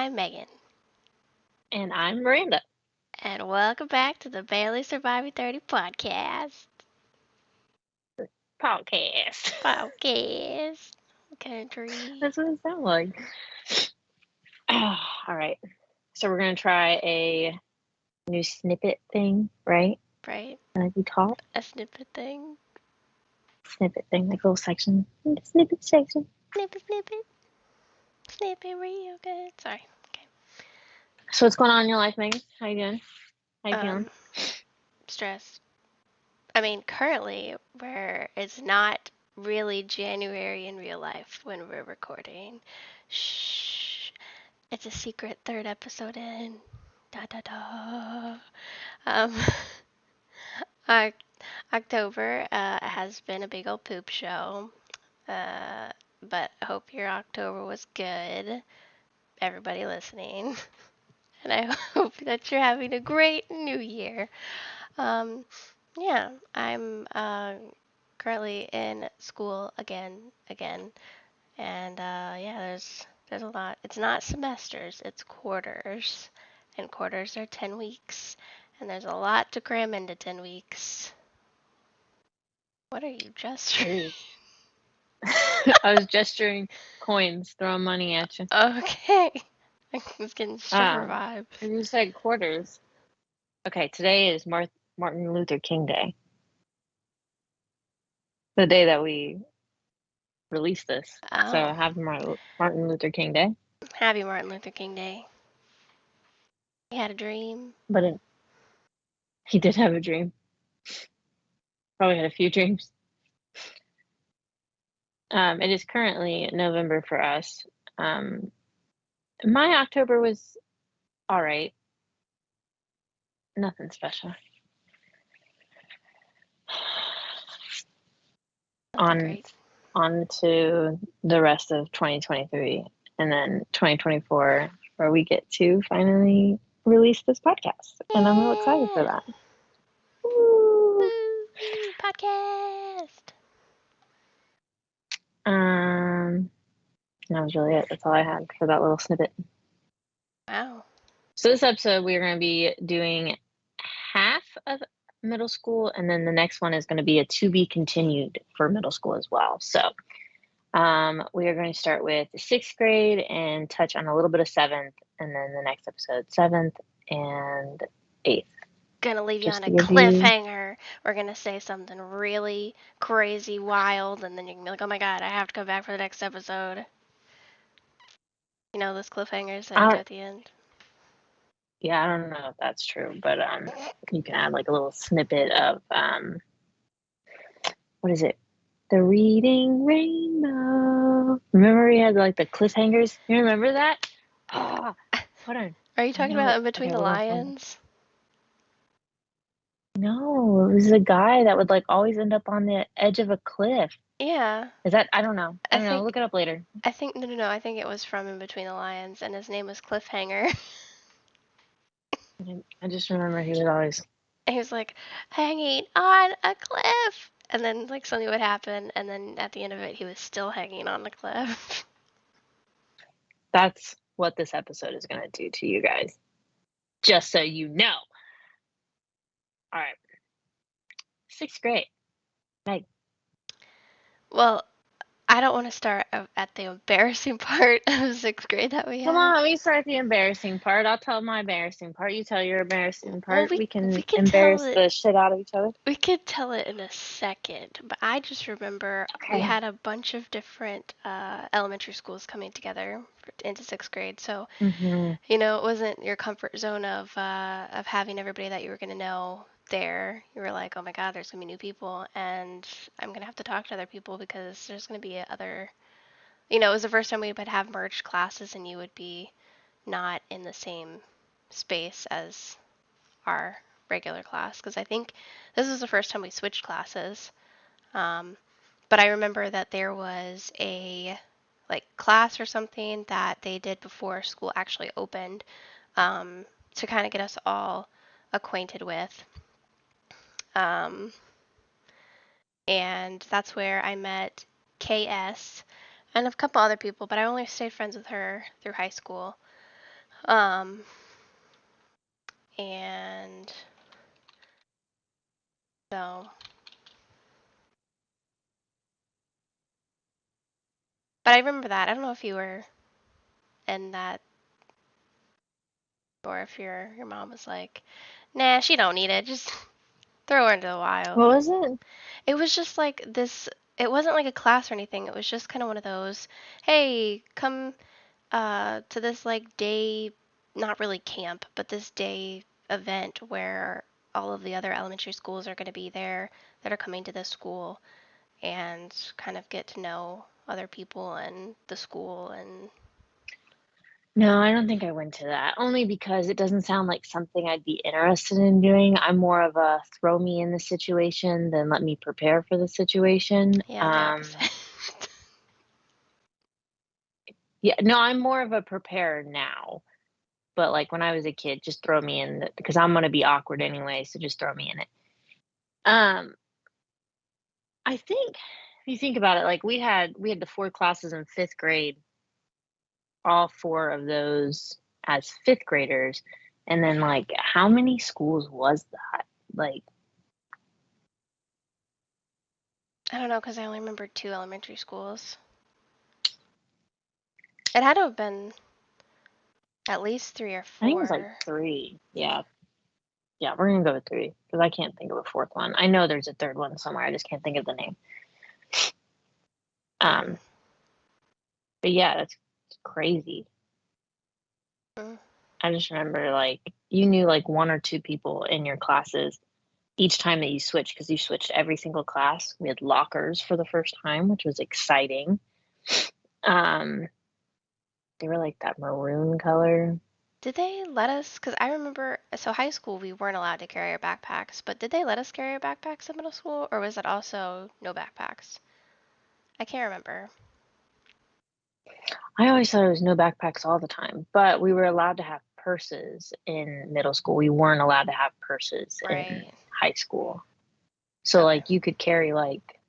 I'm Megan, And I'm Miranda. and welcome back to the Barely Surviving 30 podcast. Podcast. Podcast. Country. That's what it sounds like. All right. So we're going to try a new snippet thing, right? Right? Like we taught? A snippet thing. Snippet thing, like a little section. Snippet section. Snippet, snippet. Snippet real good. Sorry. Okay. So what's going on in your life, Megan? How you doing? How you feeling? Um, stress. I mean, currently, where it's not really January in real life when we're recording. Shh. It's a secret third episode in. Da da da. Um, October has been a big old poop show, uh, but I hope your October was good, everybody listening, and I hope that you're having a great new year. Um, yeah, I'm currently in school again, and yeah, there's a lot. It's not semesters, it's quarters, and quarters are 10 weeks, and there's a lot to cram into 10 weeks. What are you gesturing? It is. I was gesturing coins, throwing money at you. Okay. I was getting stripper Um, vibes. you said quarters. Okay, today is Martin Luther King Day. The day that we released this. So Oh, happy Martin Luther King Day. happy Martin Luther King Day. He had a dream. But he did have a dream. Probably had a few dreams. It is currently November for us. My October was all right. Nothing special. Nothing On great. on to the rest of 2023 and then 2024 where we get to finally release this podcast. And I'm real excited for Yeah. that. Woo. Woo, podcast. Um, that was really it. That's all I had for that little snippet. Wow. So this episode we are going to be doing half of middle school, and then the next one is going to be a to be continued for middle school as well. So we are going to start with the sixth grade and touch on a little bit of seventh, and then the next episode, seventh and eighth. Gonna leave you Just on a to give you, cliffhanger. We're gonna say something really crazy, wild, and then you can be like, oh my god, I have to come back for the next episode. You know those cliffhangers that you do I, at the end? yeah, I don't know if that's true, but you can add like a little snippet of what is it? The Reading Rainbow. Remember we had like the cliffhangers? You remember that? Ah, hold on. Are you I talking know. about In Between Okay, the we're gonna find it. Lions? No, it was a guy that would like always end up on the edge of a cliff. Yeah. Is that? I don't know. I I don't know. think Look it up later. no, I think it was from In Between the Lions, and his name was Cliffhanger. I just remember he was always. He was like hanging on a cliff, and then like something would happen, and then at the end of it, he was still hanging on the cliff. That's what this episode is gonna do to you guys. Just so you know. All right. Sixth grade. Meg. Well, I don't want to start at the embarrassing part of sixth grade that we Come had. on, let me start the embarrassing part. I'll tell my embarrassing part. You tell your embarrassing Well, part. we We we can could tell embarrass it the shit out of each other. we could tell it in a second, but I just remember we Okay. had a bunch of different elementary schools coming together into sixth grade, so Mm-hmm. you know, it wasn't your comfort zone of having everybody that you were gonna know there. You were like, oh my God, there's gonna be new people, and I'm gonna have to talk to other people because there's gonna be other. You know, it was the first time we would have merged classes, and you would be not in the same space as our regular class. Because I think this was the first time we switched classes. Um, but I remember that there was a like class or something that they did before school actually opened um, to kind of get us all acquainted with. Um, and that's where I met KS and a couple other people, but I only stayed friends with her through high school. Um, and so, but I remember that. I don't know if you were in that, or if your mom was like, "Nah, she don't need it. Just throw her into the wild." What was it? It was just like this. It wasn't like a class or anything. It was just kind of one of those, "Hey, come to this like day, not really camp, but this day event where all of the other elementary schools are going to be there that are coming to this school and kind of get to know other people and the school and No, I don't think I went to that. Only because it doesn't sound like something I'd be interested in doing. I'm more of a throw me in the situation than let me prepare for the situation. yeah, I'm the opposite. Yeah, no, I'm more of a preparer now. But like when I was a kid, just throw me in because I'm gonna be awkward anyway, so just throw me in it. Um, I think if you think about it, like we had the four classes in fifth grade, all four of those as fifth graders, and then like how many schools was that? Like I don't know because I only remember two elementary schools. It had to have been at least three or I think it was like four. three. Yeah, yeah, we're gonna go with three because I can't think of a fourth one. I know there's a third one somewhere. I just can't think of the name. Mm, Um, but yeah, that's crazy. mm. I just remember like you knew like one or two people in your classes each time that you switched because you switched every single class. We had lockers for the first time, which was exciting. Um, they were like that maroon color. Did they let us? Because I remember, so high school we weren't allowed to carry our backpacks, but did they let us carry our backpacks in middle school, or was it also no backpacks? I can't remember. I always thought it was no backpacks all the time, but we were allowed to have purses in middle school. We weren't allowed to have purses in Right. high school. So Okay. like you could carry like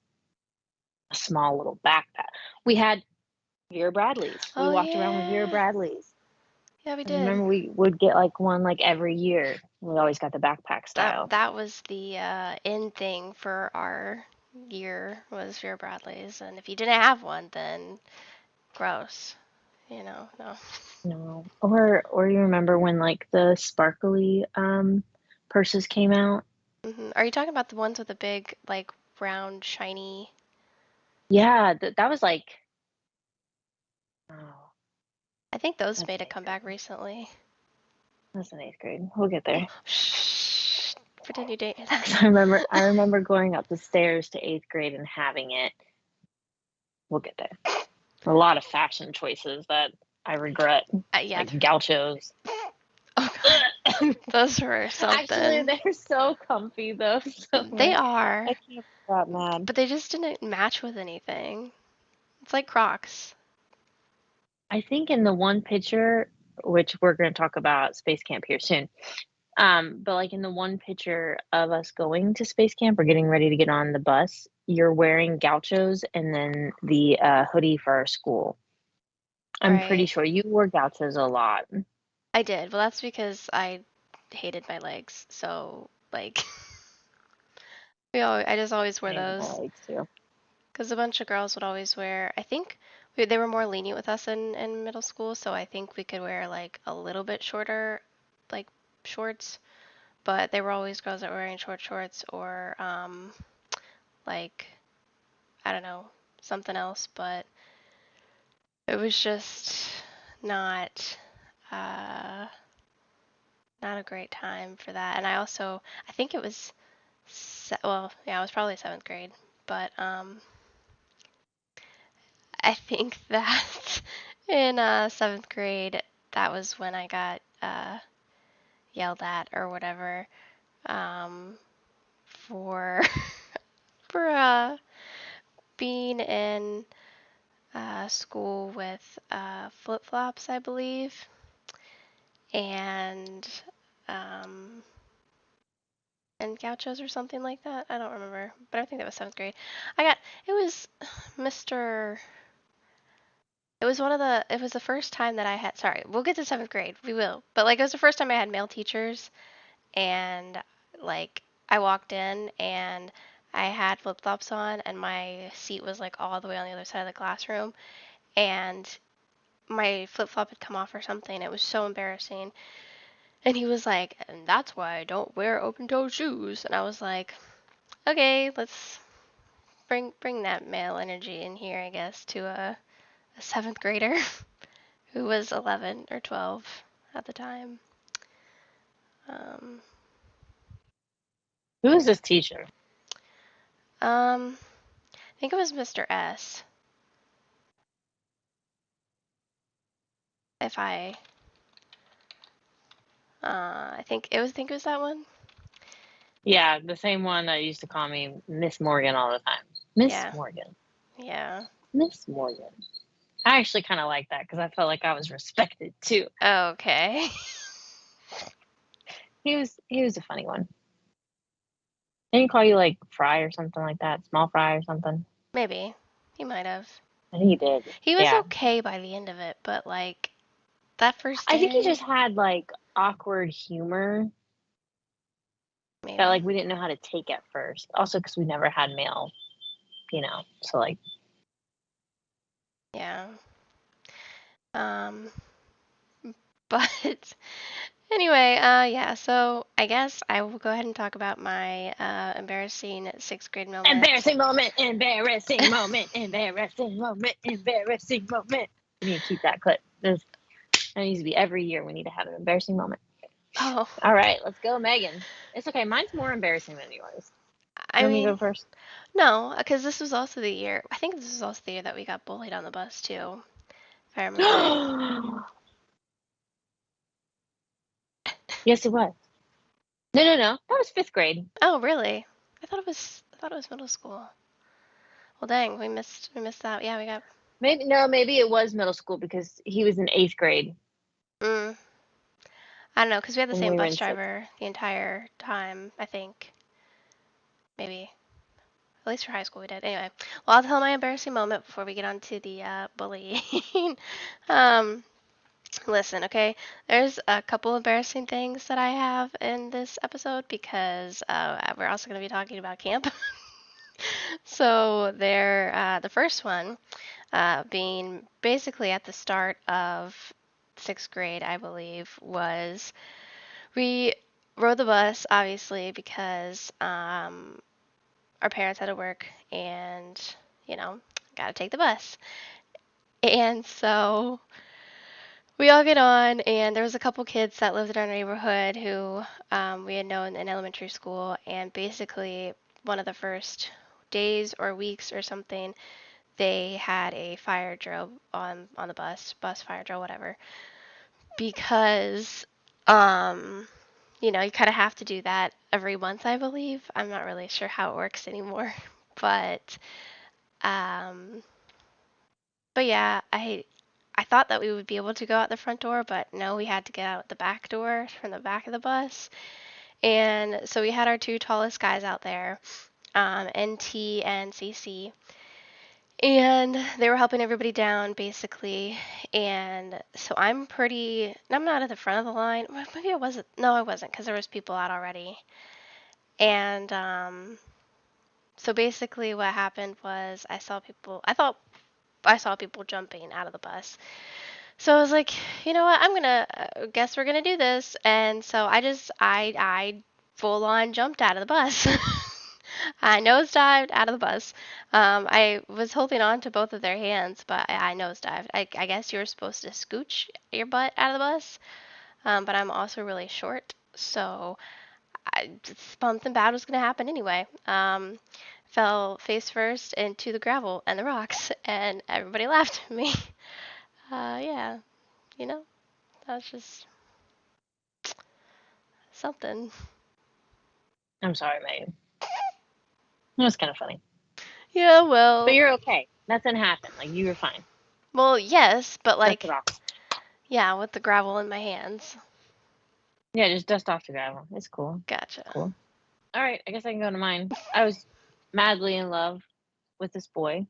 a small little backpack. We had Vera Bradleys. We Oh walked around with Vera yeah. Bradleys. Yeah, we I did. remember we would get like one like every year. We always got the backpack That style. that was the in thing for our year was Vera Bradley's, and if you didn't have one, then gross. No. No. Or you remember when like the sparkly purses came out? Are you talking about the ones with the big, like, round, shiny? Yeah, that was like oh, I think those that's made an a eighth grade. comeback recently. That's an eighth grade. We'll get there. Shh. Pretend you didn't hear 'Cause that. I remember going up the stairs to eighth grade and having it. We'll get there. A lot of fashion choices that I regret, Yeah. like gauchos. Oh god, those were Actually, something. they're so comfy though. So They like, I are, can't be that mad. but they just didn't match with anything. It's like Crocs. I think in the one picture, which we're going to talk about Space Camp here soon, but like in the one picture of us going to Space Camp or getting ready to get on the bus, you're wearing gauchos and then the hoodie for our school. I'm pretty Right. sure you wore gauchos a lot. I did. Well, that's because I hated my legs. So, like, I just always I wore hated my those. legs too. Because a bunch of girls would always wear, I think they were more lenient with us in middle school, so I think we could wear like a little bit shorter, like shorts, but they were always girls that were wearing short shorts or like, I don't know, something else, but it was just not, uh, not a great time for that. And I also, I think it was, well, yeah, it was probably seventh grade, but I think that in seventh grade, that was when I got yelled at or whatever um, for for being in school with flip flops, I believe, and um, and gauchos or something like that. I don't remember, but I think that was seventh grade. I got it was Mr. It was the first time that I had, sorry, we'll get to seventh grade, we will. But like, it was the first time I had male teachers, and like, I walked in and I had flip flops on, and my seat was like all the way on the other side of the classroom, and my flip flop had come off or something. It was so embarrassing. And he was like, and that's why I don't wear open toed shoes. And I was like, okay, let's bring that male energy in here, I guess, to a seventh grader who was 11 or 12 at the time. Um, Who is this teacher? I think it was Mr. S. If I think it was that one. Yeah, the same one that used to call me Miss Morgan all the time. Miss Yeah, Morgan. yeah. Miss Morgan. I actually kind of like that because I felt like I was respected too. Okay. He was a funny one. Didn't he call you like Fry or something like that? Small Fry or something? Maybe he might have. I think he did. He was Yeah. okay by the end of it, but like that first I think he day, just had like awkward humor that like maybe. we didn't know how to take at first. Also because we never had male, so like Yeah. Um, but anyway, yeah, so I guess I will go ahead and talk about my embarrassing sixth grade moment. embarrassing moment, embarrassing moment, embarrassing moment, embarrassing moment. We need to keep that clip. That needs to be every year. We need to have an embarrassing moment. Oh, All right, let's go, Megan. It's okay. Mine's more embarrassing than yours. I You want me to go mean, first? no, because this was also the year, I think this was also the year that we got bullied on the bus, too, if I remember right. Yes, it was. No, no, no. That was fifth grade. Oh, really? I thought it was middle school. Well, dang, we missed that. Yeah, we got. Maybe no, maybe it was middle school because he was in eighth grade Mm, I don't know, because we had the and same we were bus in sixth. driver the entire time, I think. Maybe. At least for high school we did. Anyway, well, I'll tell my embarrassing moment before we get on to the bullying. um, listen, okay? There's a couple embarrassing things that I have in this episode because we're also going to be talking about camp. So the first one being basically at the start of sixth grade, I believe, was we rode the bus, obviously, because our parents had to work and, you know, got to take the bus. And so we all get on, and there was a couple kids that lived in our neighborhood who we had known in elementary school. And basically, one of the first days or weeks or something, they had a fire drill on the bus fire drill, whatever, because you kind of have to do that every month, I believe. I'm not really sure how it works anymore, but um, but yeah, I thought that we would be able to go out the front door, but no, we had to get out the back door from the back of the bus. And so we had our two tallest guys out there, NT and CC, and they were helping everybody down basically. And so I'm not at the front of the line. Maybe I wasn't. No, I wasn't because there was people out already. And so basically, what happened was I saw people. I thought I saw people jumping out of the bus. So I was like, you know what? I'm gonna guess we're gonna do this. And so I full on jumped out of the bus. I nosedived out of the bus. I was holding on to both of their hands, but I nosedived. I guess you're supposed to scooch your butt out of the bus, but I'm also really short, so something bad was gonna happen anyway. Fell face first into the gravel and the rocks, and everybody laughed at me. Yeah, you know, that was just something. I'm sorry, Megan. It was kind of funny, Yeah, but well, you're okay. Nothing happened. Like you were fine. yes, but Dust it like, off. yeah, with the gravel in my hands. Yeah, just dust off the gravel. It's cool. Gotcha. Cool. All right, I guess I can go to mine. I was madly in love with this boy.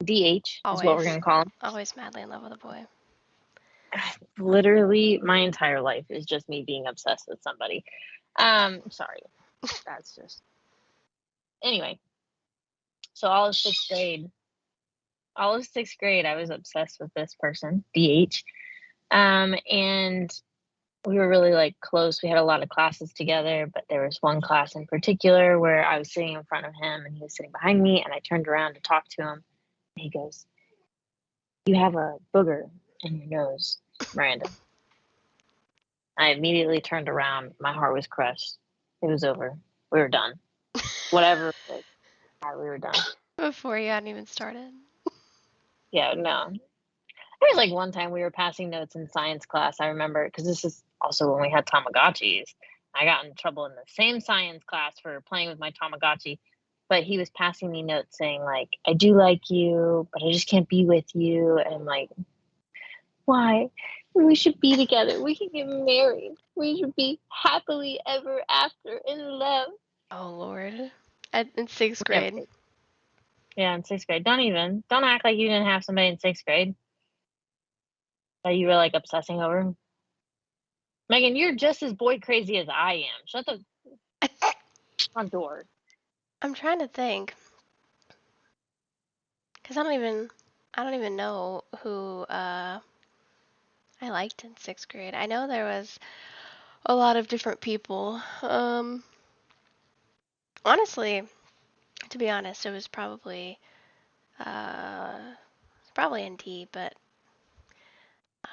DH is what we're Always, gonna call him. always madly in love with a boy. Literally, my entire life is just me being obsessed with somebody. Sorry, that's just anyway. So all of sixth grade, I was obsessed with this person, DH. And we were really like close. We had a lot of classes together, but there was one class in particular where I was sitting in front of him and he was sitting behind me, and I turned around to talk to him. And he goes, "You have a booger in your nose, Miranda." I immediately turned around. My heart was crushed. It was over. We were done. Whatever. Yeah, we were done. Before you hadn't even started. Yeah, no. There was like one time we were passing notes in science class. I remember because this is also when we had Tamagotchis. I got in trouble in the same science class for playing with my Tamagotchi, but he was passing me notes saying like, "I do like you, but I just can't be with you." And I'm like, "Why? We should be together. We should get married. We should be happily ever after in love." Oh Lord. In sixth We never grade. did. Yeah, in sixth grade. Don't act like you didn't have somebody in sixth grade that you were like obsessing over. Megan, you're just as boy crazy as I am. Shut the front door. I'm trying to think, cause I don't even know who I liked in sixth grade. I know there was a lot of different people. Honestly, to be honest, it was uh, probably NT, but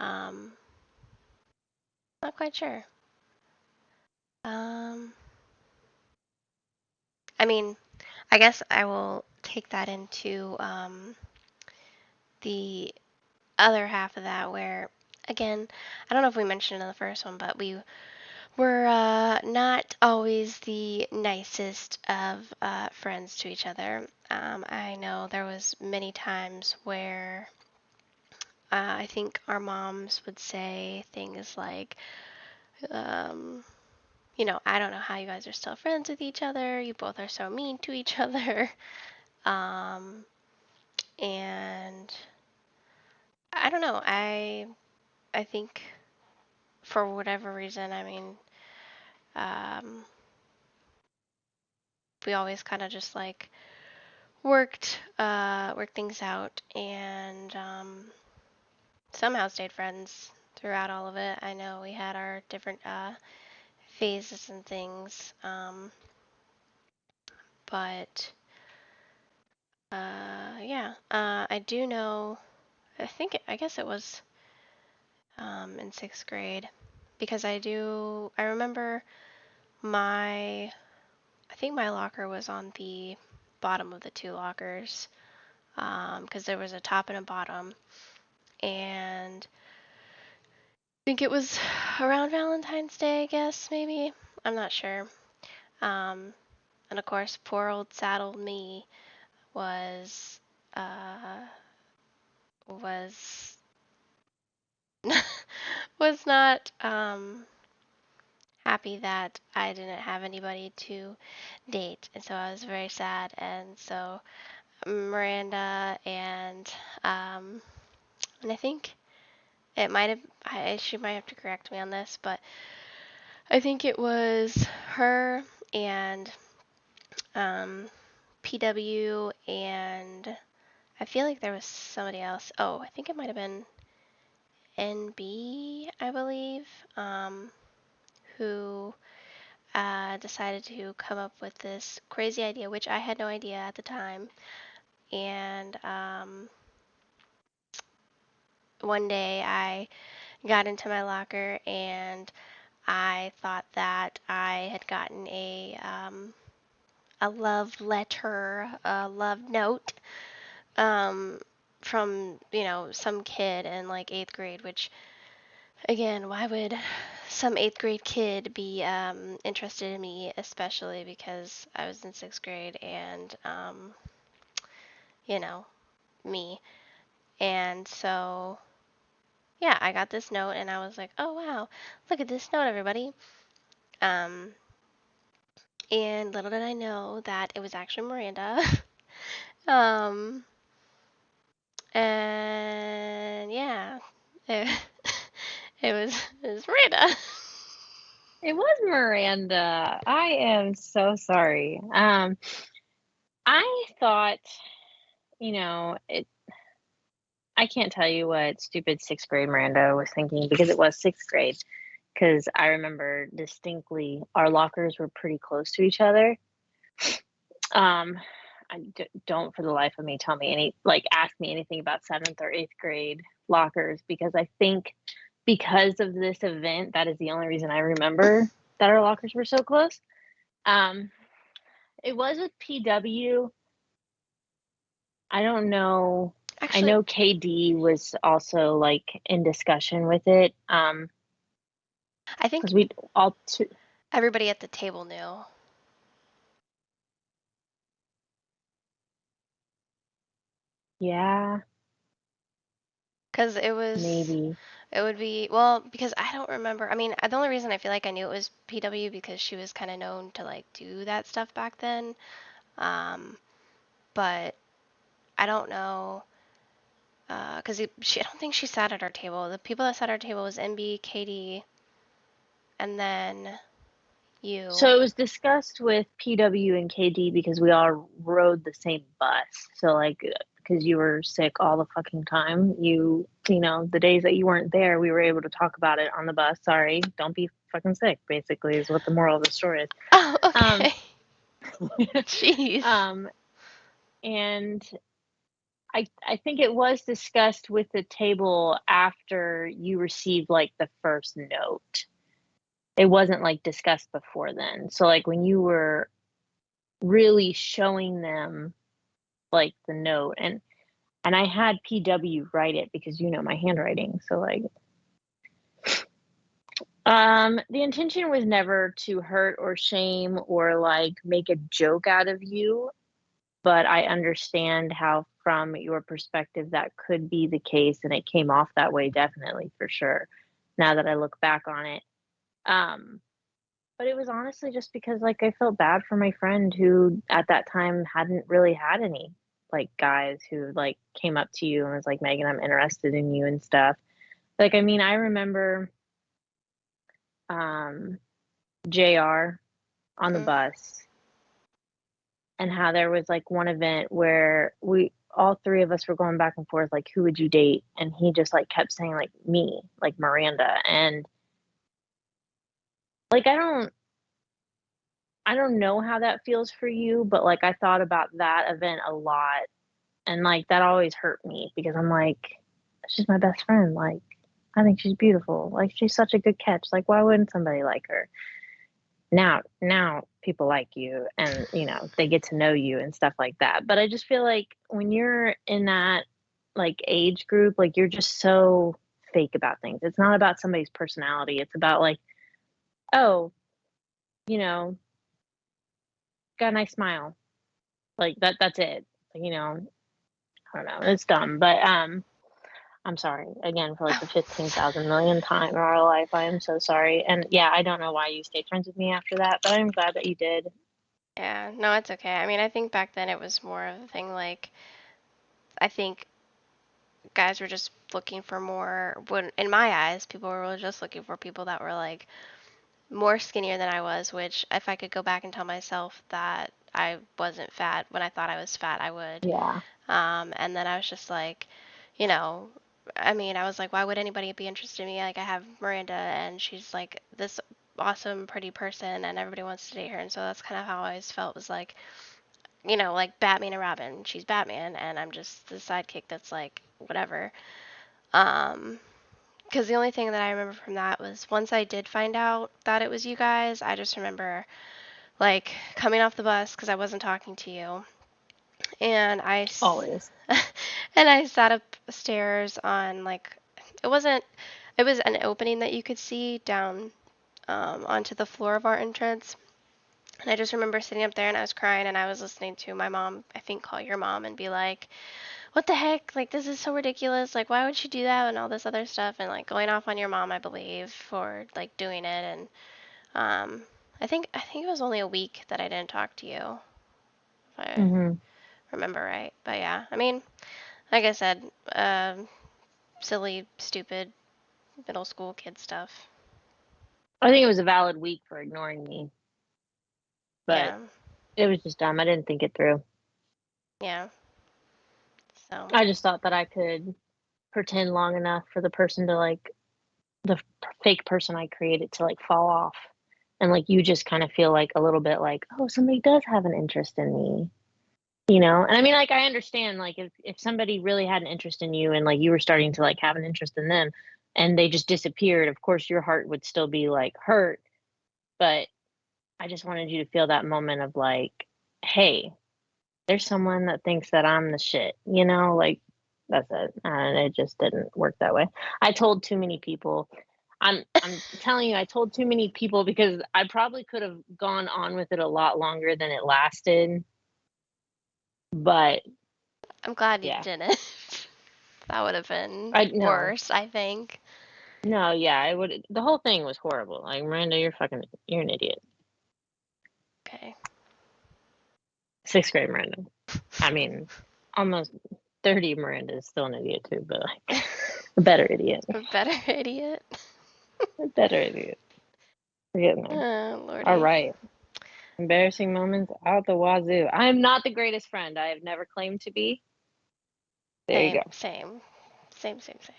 um, not quite sure. Um, I mean, I guess I will take that into the other half of that, where again, I don't know if we mentioned in the first one, but we were not always the nicest of friends to each other. I know there was many times where I think our moms would say things like, um, I don't know how you guys are still friends with each other. You both are so mean to each other. Um, and I don't know. I think for whatever reason, I mean, um, we always kind of just like worked things out, and somehow stayed friends throughout all of it. I know we had our different phases and things, but yeah, I do know. I guess it was in sixth grade, because I remember my I think my locker was on the bottom of the two lockers, because there was a top and a bottom, and I think it was around Valentine's Day, I guess, maybe. I'm not sure. Um, and of course, poor old saddle me was uh, was was not happy that I didn't have anybody to date, and so I was very sad. And so Miranda um, and I think it might have she might have to correct me on this, but I think it was her and um, PW, and I feel like there was somebody else. Oh, I think it might have been NB, I believe, who decided to come up with this crazy idea, which I had no idea at the time. And one day I got into my locker and I thought that I had gotten a love letter, a love note, um, from some kid in like eighth grade. Which again, why would some eighth grade kid be interested in me, especially because I was in sixth grade and you know me. And so yeah, I got this note and I was like, oh wow, look at this note, everybody. Um, and little did I know that it was actually Miranda. um, And yeah, it, it was Miranda. It was Miranda. I am so sorry. I thought, you know, I can't tell you what stupid sixth grade Miranda was thinking because it was sixth grade. Because I remember distinctly our lockers were pretty close to each other. Um, don't for the life of me tell me ask me anything about seventh or eighth grade lockers because I think because of this event, that is the only reason I remember that our lockers were so close. Um, it was with PW. I don't know. I Actually, know KD was also like in discussion with it. I think Because we all two, everybody at the table knew yeah, because maybe. it would be well because I don't remember. I mean, the only reason I feel like I knew it was PW because she was kind of known to like do that stuff back then. Um, but I don't know because I don't think she sat at our table. The people that sat at our table was MB, Katie, and then you. So it was discussed with PW and KD because we all rode the same bus. So like because you were sick all the fucking time, the days that you weren't there, we were able to talk about it on the bus. Sorry, don't be fucking sick, basically, is what the moral of the story is. Oh, Um, okay. Jeez. um, and I think it was discussed with the table after you received like the first note. It wasn't like discussed before then. So like when you were really showing them like the note and I had PW write it because my handwriting. So like the intention was never to hurt or shame or like make a joke out of you, but I understand how from your perspective that could be the case and it came off that way definitely for sure. Now that I look back on it. Um but it was honestly just because like I felt bad for my friend who at that time hadn't really had any like guys who like came up to you and was like, Megan, I'm interested in you and stuff. Like I mean, I remember um JR on the Mm. bus and how there was like one event where we all three of us were going back and forth like who would you date and he just like kept saying like me, like Miranda and like I don't know how that feels for you, but like I thought about that event a lot. And like that always hurt me because I'm like, she's my best friend. Like, I think she's beautiful. Like, she's such a good catch. Like, why wouldn't somebody like her? Now people like you and, they get to know you and stuff like that. But I just feel like when you're in that like age group, like you're just so fake about things. It's not about somebody's personality. It's about like, oh, you know, got a nice smile. Like that's it. Like, I don't know. It's dumb, but I'm sorry again for like the 15,000 million time in our life. I am so sorry. And yeah, I don't know why you stayed friends with me after that, but I'm glad that you did. Yeah, no, it's okay. I mean, I think back then it was more of a thing like I think guys were just looking for more when in my eyes, people were really just looking for people that were like more skinnier than I was, which if I could go back and tell myself that I wasn't fat when I thought I was fat, I would. Yeah. And then I was just like, you know, I mean, I was like, why would anybody be interested in me? Like, I have Miranda, and she's like this awesome, pretty person, and everybody wants to date her. And so that's kind of how I always felt was like, like Batman and Robin. She's Batman, and I'm just the sidekick that's like, whatever. Um, because the only thing that I remember from that was once I did find out that it was you guys, I just remember like coming off the bus because I wasn't talking to you, and Always. and I sat upstairs on like it wasn't it was an opening that you could see down onto the floor of our entrance. And I just remember sitting up there and I was crying and I was listening to my mom, I think, call your mom and be like, what the heck? Like, this is so ridiculous. Like, why would she do that and all this other stuff? And like going off on your mom, I believe, for like doing it. And um, I think it was only a week that I didn't talk to you, if I Hmm. remember right. But yeah, I mean, Like I said, silly, stupid middle school kid stuff. I think it was a valid week for ignoring me, but Yeah, it was just dumb. I didn't think it through. yeah. So I just thought that I could pretend long enough for the person to like the fake person I created to like fall off. And like you just kind of feel like a little bit like, oh, somebody does have an interest in me, you know? And I mean, like, I understand, like, if somebody really had an interest in you and like you were starting to like have an interest in them and they just disappeared, of course your heart would still be like hurt. But I just wanted you to feel that moment of like, hey, there's someone that thinks that I'm the shit, you know? Like, that's it. And it just didn't work that way. I told too many people. I'm telling you, I told too many people because I probably could have gone on with it a lot longer than it lasted. But I'm glad you yeah, didn't. That would have been I no, worse, I think. no, yeah, it would. The whole thing was horrible. Like Miranda, you're an idiot. Okay. Sixth grade Miranda. I mean, almost 30 Miranda is still an idiot too, but like a better idiot, A better idiot. a better idiot. We're getting there. All Lordy. right. Embarrassing moments out the wazoo. I am not the greatest friend. I have never claimed to be. There you Same, go. same. Same, same, same.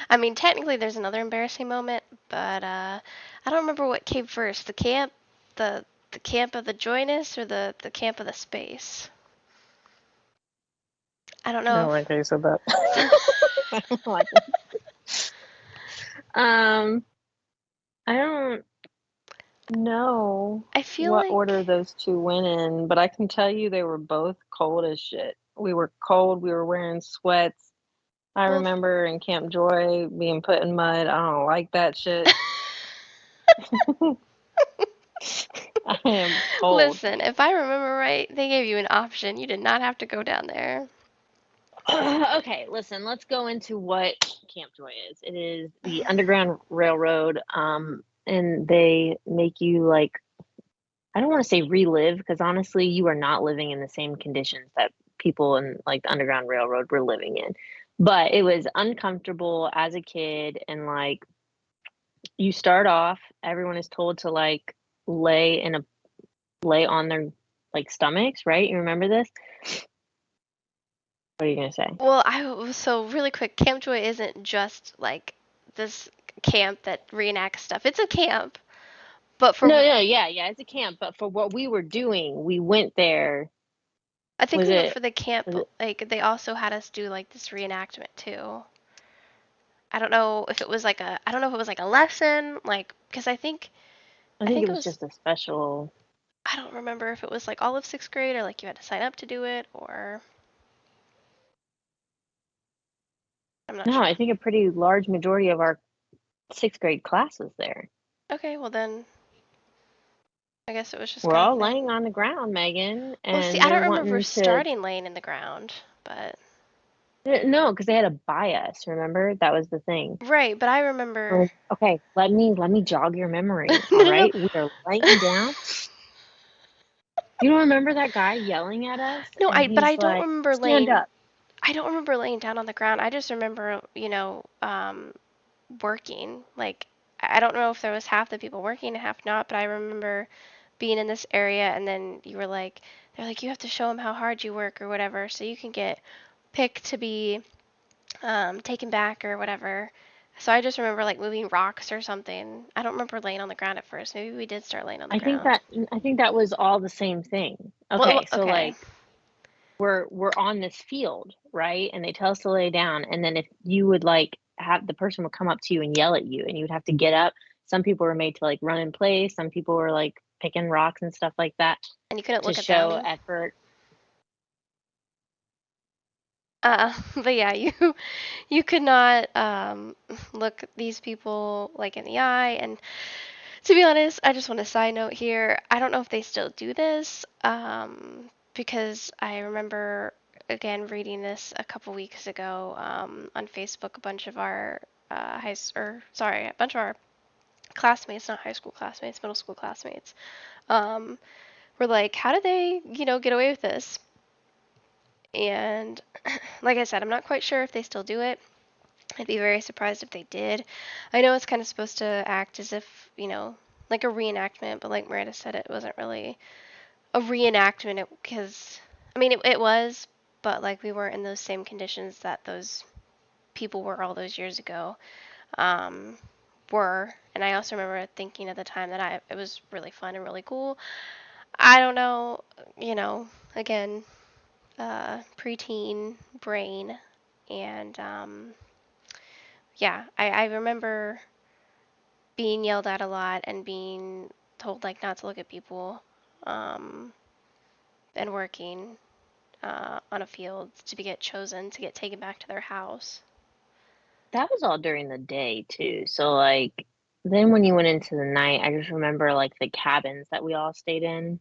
I mean, technically there's another embarrassing moment, but I don't remember what came first. The camp of the joyness or the camp of the space. I don't I know don't like how you said that. if I don't like it. Um, I don't know I feel what like order those two went in, but I can tell you they were both cold as shit. We were cold. We were wearing sweats. I well remember in Camp Joy being put in mud. I don't like that shit. I am cold. listen, if I remember right, they gave you an option. You did not have to go down there. Okay, listen, let's go into what Camp Joy is. It is the Underground Railroad, and they make you like, I don't want to say relive because honestly, you are not living in the same conditions that people in like the Underground Railroad were living in. But it was uncomfortable as a kid, and like you start off, everyone is told to like lay in a lay on their like stomachs, right? You remember this? What are you gonna say? Well, I so really quick, Camp Joy isn't just like this camp that reenacts stuff. It's a camp, but No, for no, yeah, yeah, it's a camp, but for what we were doing, we went there. I think Was we went it for the camp, was but it like they also had us do like this reenactment too. I don't know if it was like a I don't know if it was like a lesson, like because I I think it think it was was just a special. I don't remember if it was like all of sixth grade or like you had to sign up to do it or I'm not No, sure. I think a pretty large majority of our sixth grade class was there. Okay, well then I guess it was just We're kind of all thing. laying on the ground, Megan, Well, see, and I they're don't remember wanting to. starting laying in the ground, but No, because they had to buy us. Remember, that was the thing. right, but I remember Okay, let me jog your memory. no, All no, right, we are no. laying down. You don't remember that guy yelling at us, No, and but I he's don't like, remember "Stand laying. up." I don't remember laying down on the ground. I just remember, working. Like, I don't know if there was half the people working and half not, but I remember being in this area, and then you were like, they're like, you have to show them how hard you work or whatever, so you can get picked to be taken back or whatever. So I just remember like moving rocks or something. I don't remember laying on the ground at first. Maybe we did start laying on the I think ground. that I think that was all the same thing. Well, Okay, so okay. like we're on this field, right? And they tell us to lay down, and then if you would like have the person would come up to you and yell at you, and you would have to get up. Some people were made to like run in place. Some people were like picking rocks and stuff like that And you couldn't to look at show them. effort. But yeah, you could not look these people like in the eye. And to be honest, I just want a side note here. I don't know if they still do this, because I remember again reading this a couple weeks ago on Facebook. A bunch of our a bunch of our classmates, not high school classmates, middle school classmates, um, were like, how did they, get away with this? And like I said, I'm not quite sure if they still do it. I'd be very surprised if they did. I know it's kind of supposed to act as if, like a reenactment, but like Miranda said, it wasn't really a reenactment because, I mean, it was, but like we weren't in those same conditions that those people were all those years ago. Um, were. And I also remember thinking at the time that it was really fun and really cool. I don't know, again, preteen brain, and yeah, I remember being yelled at a lot and being told like not to look at people, um, and working on a field to get chosen to get taken back to their house. That was all during the day too. So like then when you went into the night, I just remember like the cabins that we all stayed in.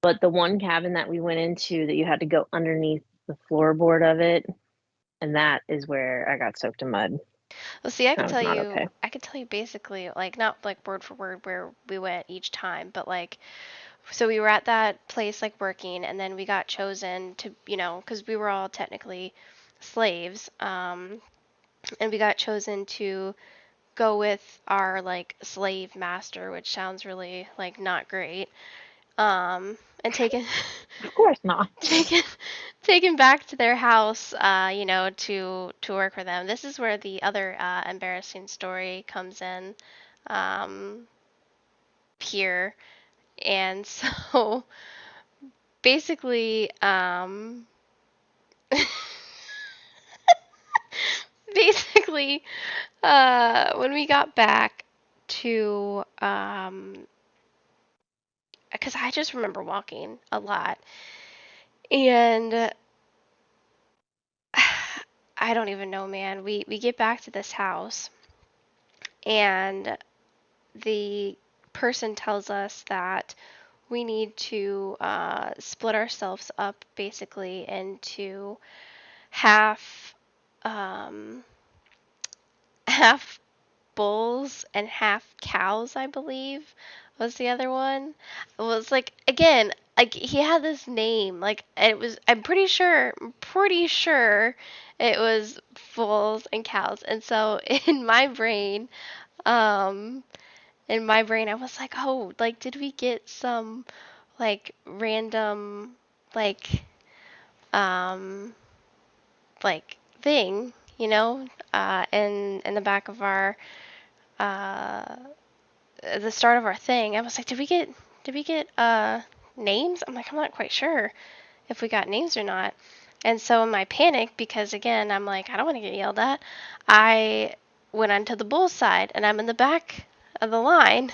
But the one cabin that we went into that you had to go underneath the floorboard of it, and that is where I got soaked in mud. Well, see, That was not okay. I could tell you basically, like not like word for word where we went each time, but like, so we were at that place like working, and then we got chosen to, because we were all technically slaves, and we got chosen to go with our like slave master, which sounds really like not great, and taken Of course not. taken taken back to their house, to work for them. This is where the other embarrassing story comes in, um, here, and so basically, basically, when we got back to, because I just remember walking a lot, and I don't even know, man. We get back to this house, and the person tells us that we need to split ourselves up basically into half, um, half bulls and half cows, I believe, was the other one. It was like, again, like he had this name, like it was. I'm pretty sure it was bulls and cows. And so um, in my brain, I was like, oh, like did we get some like random like um thing, in the back of our uh the start of our thing. I was like, did we get names? I'm like, I'm not quite sure if we got names or not. And so in my panic, because again, I'm like, I don't want to get yelled at, I went onto the bull side and I'm in the back of the line.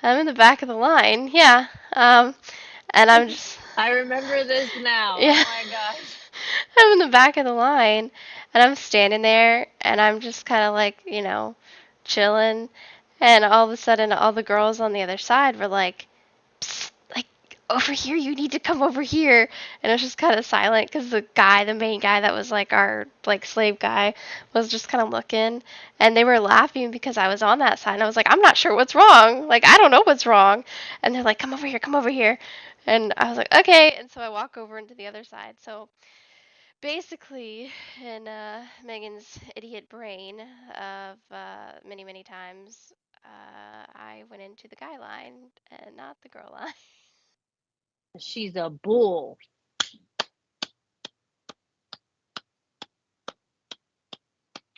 I'm in the back of the line, yeah. And I'm just, I remember this now. yeah. Oh my gosh. I'm in the back of the line and I'm standing there and I'm just kind of like, chilling. And all of a sudden, all the girls on the other side were like, psst, like, over here, you need to come over here. And it was just kind of silent because the main guy that was like our like slave guy, was just kind of looking. And they were laughing because I was on that side. And I was like, I'm not sure what's wrong. Like, I don't know what's wrong. And they're like, come over here, come over here. And I was like, okay. And so I walk over into the other side. So basically, in Megan's idiot brain of many, many times, I went into the guy line and not the girl line. She's a bull.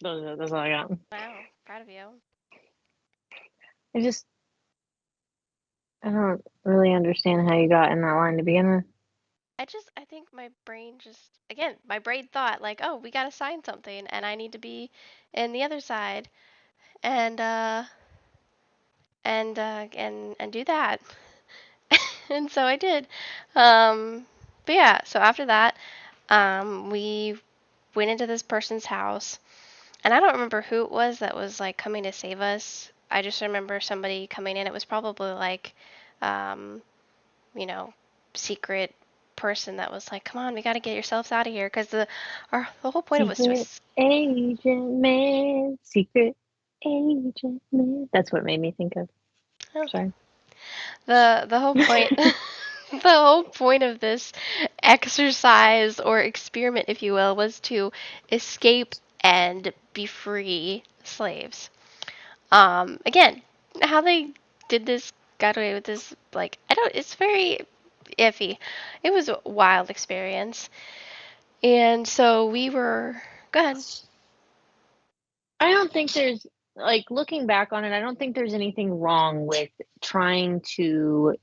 That's all I got. Wow, proud of you. I just I don't really understand how you got in that line to begin with. I think my brain just, again, my brain thought, like, oh, we gotta sign something and I need to be in the other side and, and do that. And so I did. But yeah, so after that, we went into this person's house, and I don't remember who it was that was like coming to save us. I just remember somebody coming in. It was probably like, um, you know, secret person that was like, "Come on, we got to get yourselves out of here," because the whole point of it Secret was, agent man. Secret agent man. That's what it made me think of. oh, Sorry. the whole point. The whole point of this exercise or experiment, if you will, was to escape and be free slaves. Again, how they did this, got away with this, like, I don't, it's very iffy. It was a wild experience. And so we were, go ahead. I don't think there's, like, looking back on it, I don't think there's anything wrong with trying to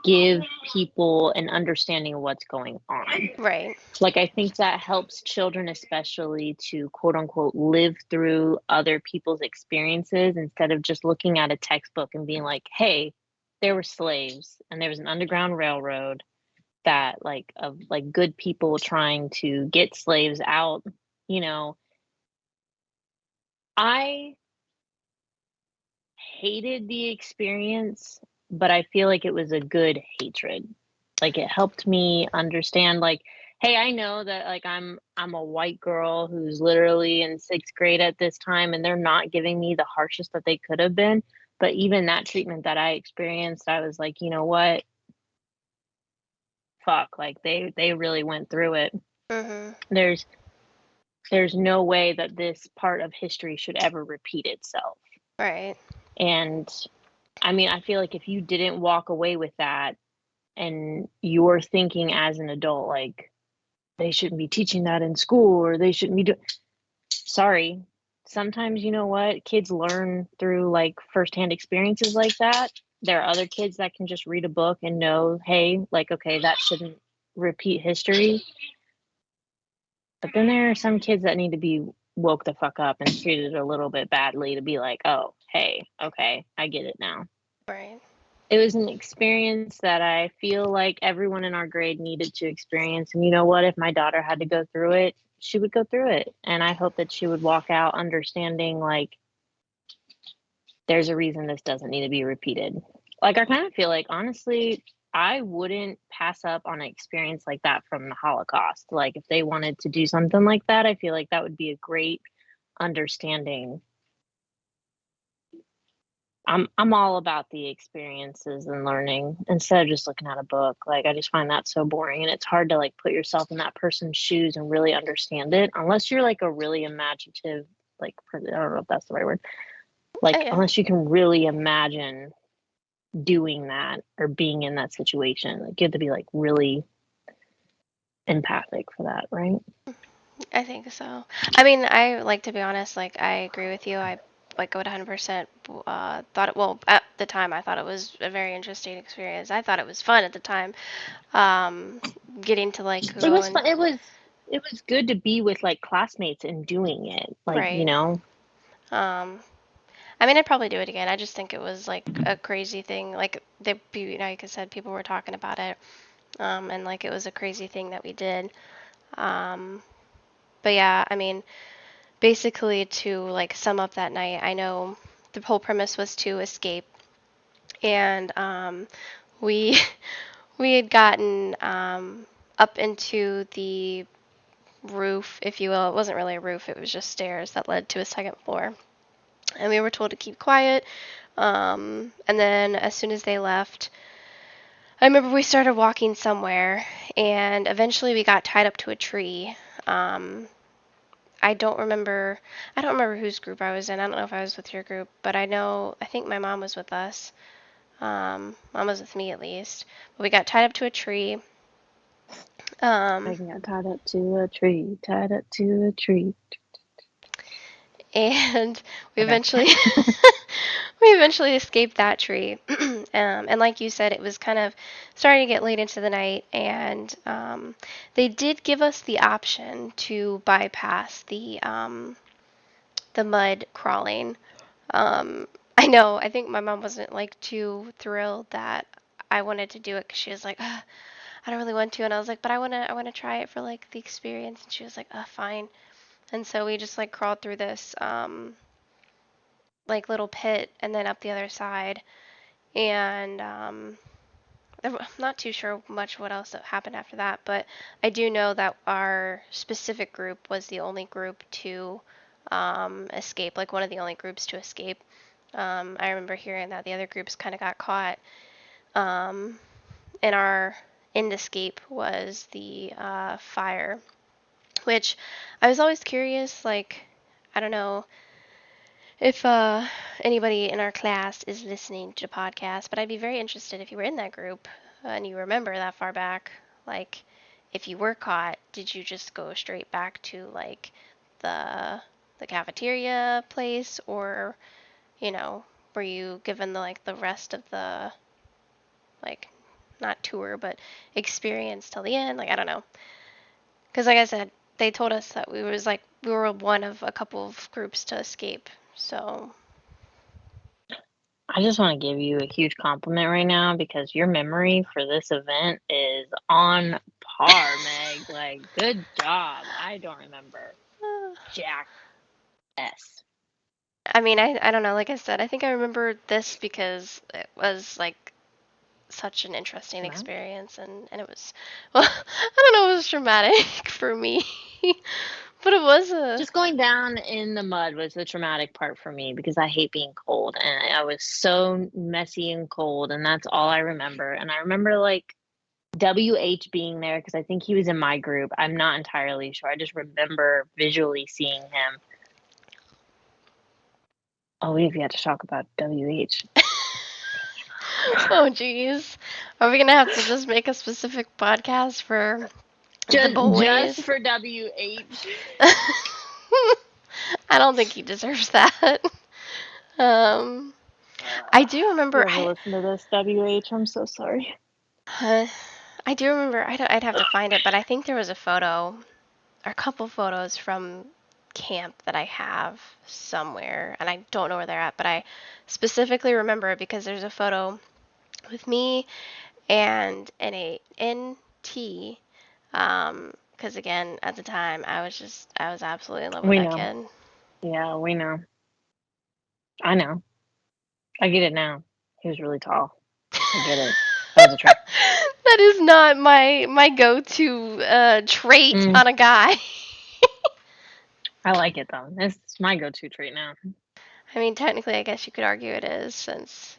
give people an understanding of what's going on. Right. Like, I think that helps children, especially to quote unquote live through other people's experiences instead of just looking at a textbook and being like, hey, there were slaves and there was an underground railroad that, like, of like good people trying to get slaves out. You know, I hated the experience, but I feel like it was a good hatred. Like, it helped me understand, like, hey, I know that, like, I'm a white girl who's literally in 6th grade at this time and they're not giving me the harshest that they could have been, but even that treatment that I experienced, I was like, "You know what? Fuck, like, they really went through it. Mhm. There's there's no way that this part of history should ever repeat itself." Right. And I mean, I feel like if you didn't walk away with that and you're thinking as an adult, like, they shouldn't be teaching that in school or they shouldn't be doing, sorry. Sometimes, you know what? Kids learn through like firsthand experiences like that. There are other kids that can just read a book and know, hey, like, okay, that shouldn't repeat history. But then there are some kids that need to be woke the fuck up and treated a little bit badly to be like, oh, hey, okay, I get it now. Right. It was an experience that I feel like everyone in our grade needed to experience, and you know what? If my daughter had to go through it, she would go through it, and I hope that she would walk out understanding, like, there's a reason this doesn't need to be repeated. Like, I kind of feel like, honestly, I wouldn't pass up on an experience like that from the Holocaust. Like, if they wanted to do something like that, I feel like that would be a great understanding. I'm all about the experiences and learning instead of just looking at a book. Like, I just find that so boring, and it's hard to, like, put yourself in that person's shoes and really understand it unless you're, like, a really imaginative, like, I don't know if that's the right word. Like, Yeah. unless you can really imagine doing that or being in that situation. Like, you have to be, like, really empathic for that, right? I think so. I mean, I like to be honest. Like, I agree with you. I like would 100% thought it. Well, at the time, I thought it was a very interesting experience. I thought it was fun at the time. Um, Getting to like It go was and fun. It was good to be with, like, classmates and doing it. Like, you right. know, Um, I mean, I'd probably do it again. I just think it was like a crazy thing. Like like I said, people were talking about it, and like it was a crazy thing that we did. Um, but yeah, I mean, basically to like sum up that night, I know the whole premise was to escape, and we we had gotten up into the roof, if you will. It wasn't really a roof; it was just stairs that led to a second floor, and we were told to keep quiet. And then as soon as they left, I remember we started walking somewhere, and eventually we got tied up to a tree. Um, I don't remember. I don't remember whose group I was in. I don't know if I was with your group, but I know. I think my mom was with us. Mom was with me at least. But we got tied up to a tree. I Um, got tied up to a tree, tied up to a tree. and we Okay. eventually we eventually escaped that tree. And like you said, it was kind of starting to get late into the night, and they did give us the option to bypass the mud crawling. I know. I think my mom wasn't like too thrilled that I wanted to do it because she was like, "Ugh, I don't really want to," and I was like, "But I wanna try it for like the experience." And she was like, fine." And so we just like crawled through this like little pit and then up the other side. And I'm not too sure much what else happened after that, but I do know that our specific group was the only group to escape, like one of the only groups to escape. I remember hearing that the other groups kind of got caught um, in our in Escape was the fire, which I was always curious. Like, I don't know if anybody in our class is listening to the podcast, but I'd be very interested if you were in that group and you remember that far back. Like, if you were caught, did you just go straight back to like the the cafeteria place, or were you given the rest of the like not tour but experience till the end? Like, I don't know, because like I said, they told us that we were one of a couple of groups to escape. So I just want to give you a huge compliment right now because your memory for this event is on par, Meg. Like, good job. I don't remember Jack S. I mean, I don't know. Like I said, I think I remember this because it was like such an interesting Traumatic? experience, and it was, well, I don't know, it was traumatic for me, but it was a. Just going down in the mud was the traumatic part for me because I hate being cold and I was so messy and cold, and that's all I remember. And I remember like WH being there because I think he was in my group. I'm not entirely sure. I just remember visually seeing him. Oh, we've yet to talk about WH. Oh, geez. Are we gonna have to just make a specific podcast for the Just boys? for WH. I don't think he deserves that. Um, I do You remember. ever listen to this, WH? I'm so sorry. Uh, I do remember. I'd have to find it, but I think there was a photo, or a couple photos from camp that I have somewhere, and I don't know where they're at, but I specifically remember it because there's a photo with me and an NT. Because again, at the time, I was absolutely in love with We that know. kid. Yeah, we know. I know. I get it now. He was really tall. I get it. That was attractive. That is not my go-to trait Mm, on a guy. I like it though. It's my go-to trait now. I mean, technically, I guess you could argue it is, since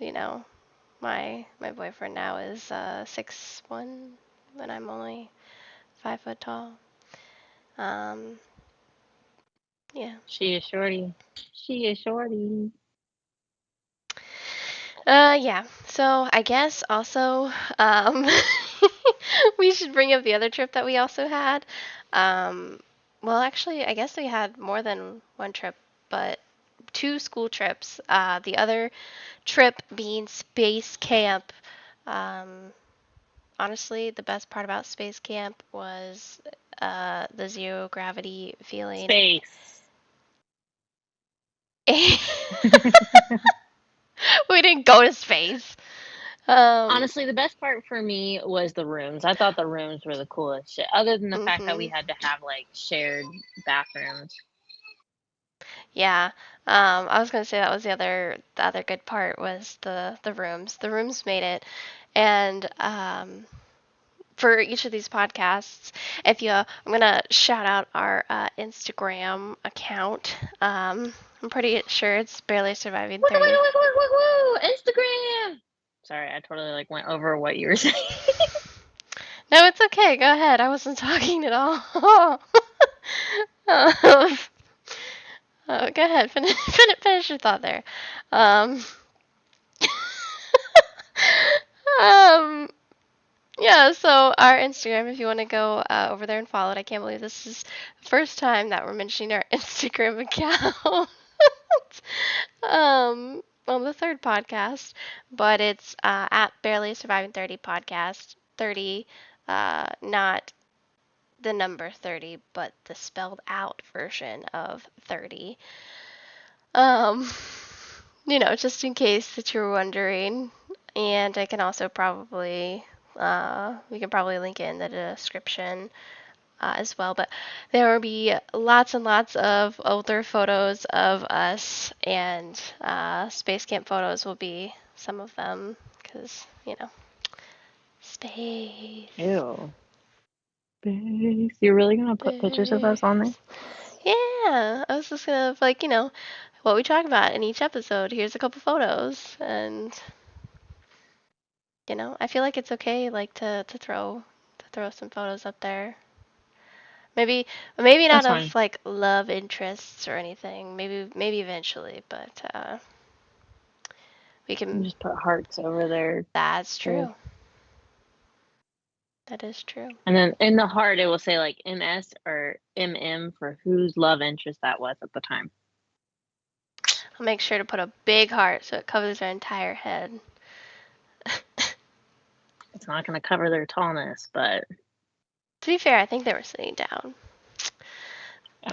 my boyfriend now is 6'1", and I'm only 5 foot tall. Um, yeah. She is shorty. She is shorty. Yeah. So I guess also, um, we should bring up the other trip that we also had. Um, well, actually, I guess we had more than one trip, but two school trips. The other trip being space camp. Um, Honestly, the best part about space camp was the zero gravity feeling. Space. We didn't go to space. Um, Honestly, the best part for me was the rooms. I thought the rooms were the coolest shit. Other than the fact that we mhm. had to have like shared bathrooms. Yeah. I was gonna say that was the other good part was the rooms. The rooms made it, and for each of these podcasts, if you, I'm gonna shout out our Instagram account. I'm pretty sure it's barely surviving Wiggle, 30. wiggle, wiggle, wiggle, wiggle, Instagram. Sorry, I totally like went over what you were saying. No, it's okay. Go ahead. I wasn't talking at all. um, go ahead. Finish your thought there. Um, um, yeah, so our Instagram, if you want to go over there and follow it, I can't believe this is the first time that we're mentioning our Instagram account. On the third podcast, but it's at Barely Surviving 30 podcast. 30, not the number 30, but the spelled out version of 30. Um, just in case that you're wondering. And I can also probably, we can probably link it in the description as well. But there will be lots and lots of older photos of us, and Space Camp photos will be some of them, because, space. Ew. Space. You're really gonna put pictures of us on there? Space. Yeah, I was just gonna, like, what we talk about in each episode. Here's a couple photos, and You know, I feel like it's okay, like to throw some photos up there. Maybe not That's of fine. like love interests or anything. Maybe eventually, but we You can. just put hearts over there. That's Too. true. That is true. And then in the heart, it will say like MS or MM for whose love interest that was at the time. I'll make sure to put a big heart so it covers their entire head. It's not going to cover their tallness, but To be fair, I think they were sitting down.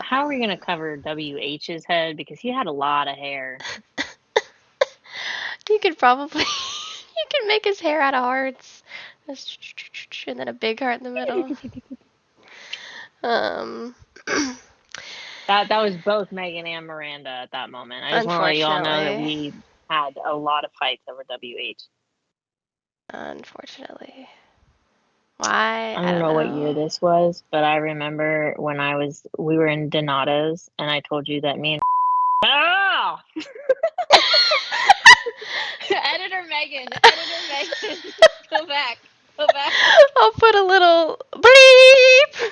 how are we going to cover WH's head? Because he had a lot of hair. You could probably you could make his hair out of hearts, and then a big heart in the middle. Um, That was both Megan and Miranda at that moment. I just want to let you all know that unfortunately, we had a lot of fights over WH. unfortunately, why? I I don't don't know what year know. this was, but I remember when we were in Donato's and I told you that me and ah! Editor Megan, go back, go back. I'll put a little bleep.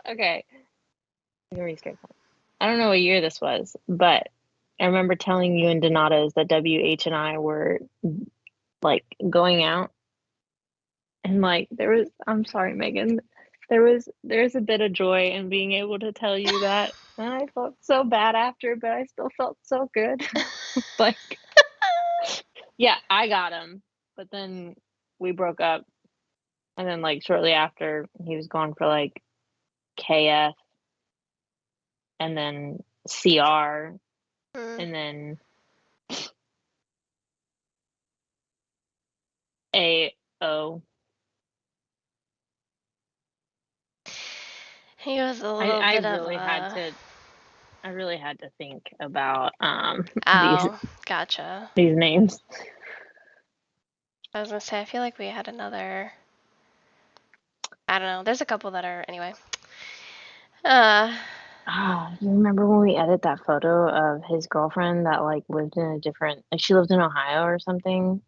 Okay, I'm gonna restart that. I don't know what year this was, but I remember telling you in Donato's that WH and I were like going out and like I'm sorry, Megan, there's a bit of joy in being able to tell you that. And I felt so bad after, but I still felt so good. Like, yeah, I got him, but then we broke up, and then like shortly after, he was going for like KF, and then CR, Mm, and then AO. he was a I little I bit of really had a. to I really had to think about these Oh, gotcha. these names. I was gonna say, I feel like we had another. I don't know. There's a couple that are anyway. Uh, Ah, you remember when we edited that photo of his girlfriend that like lived in a different like she lived in Ohio or something,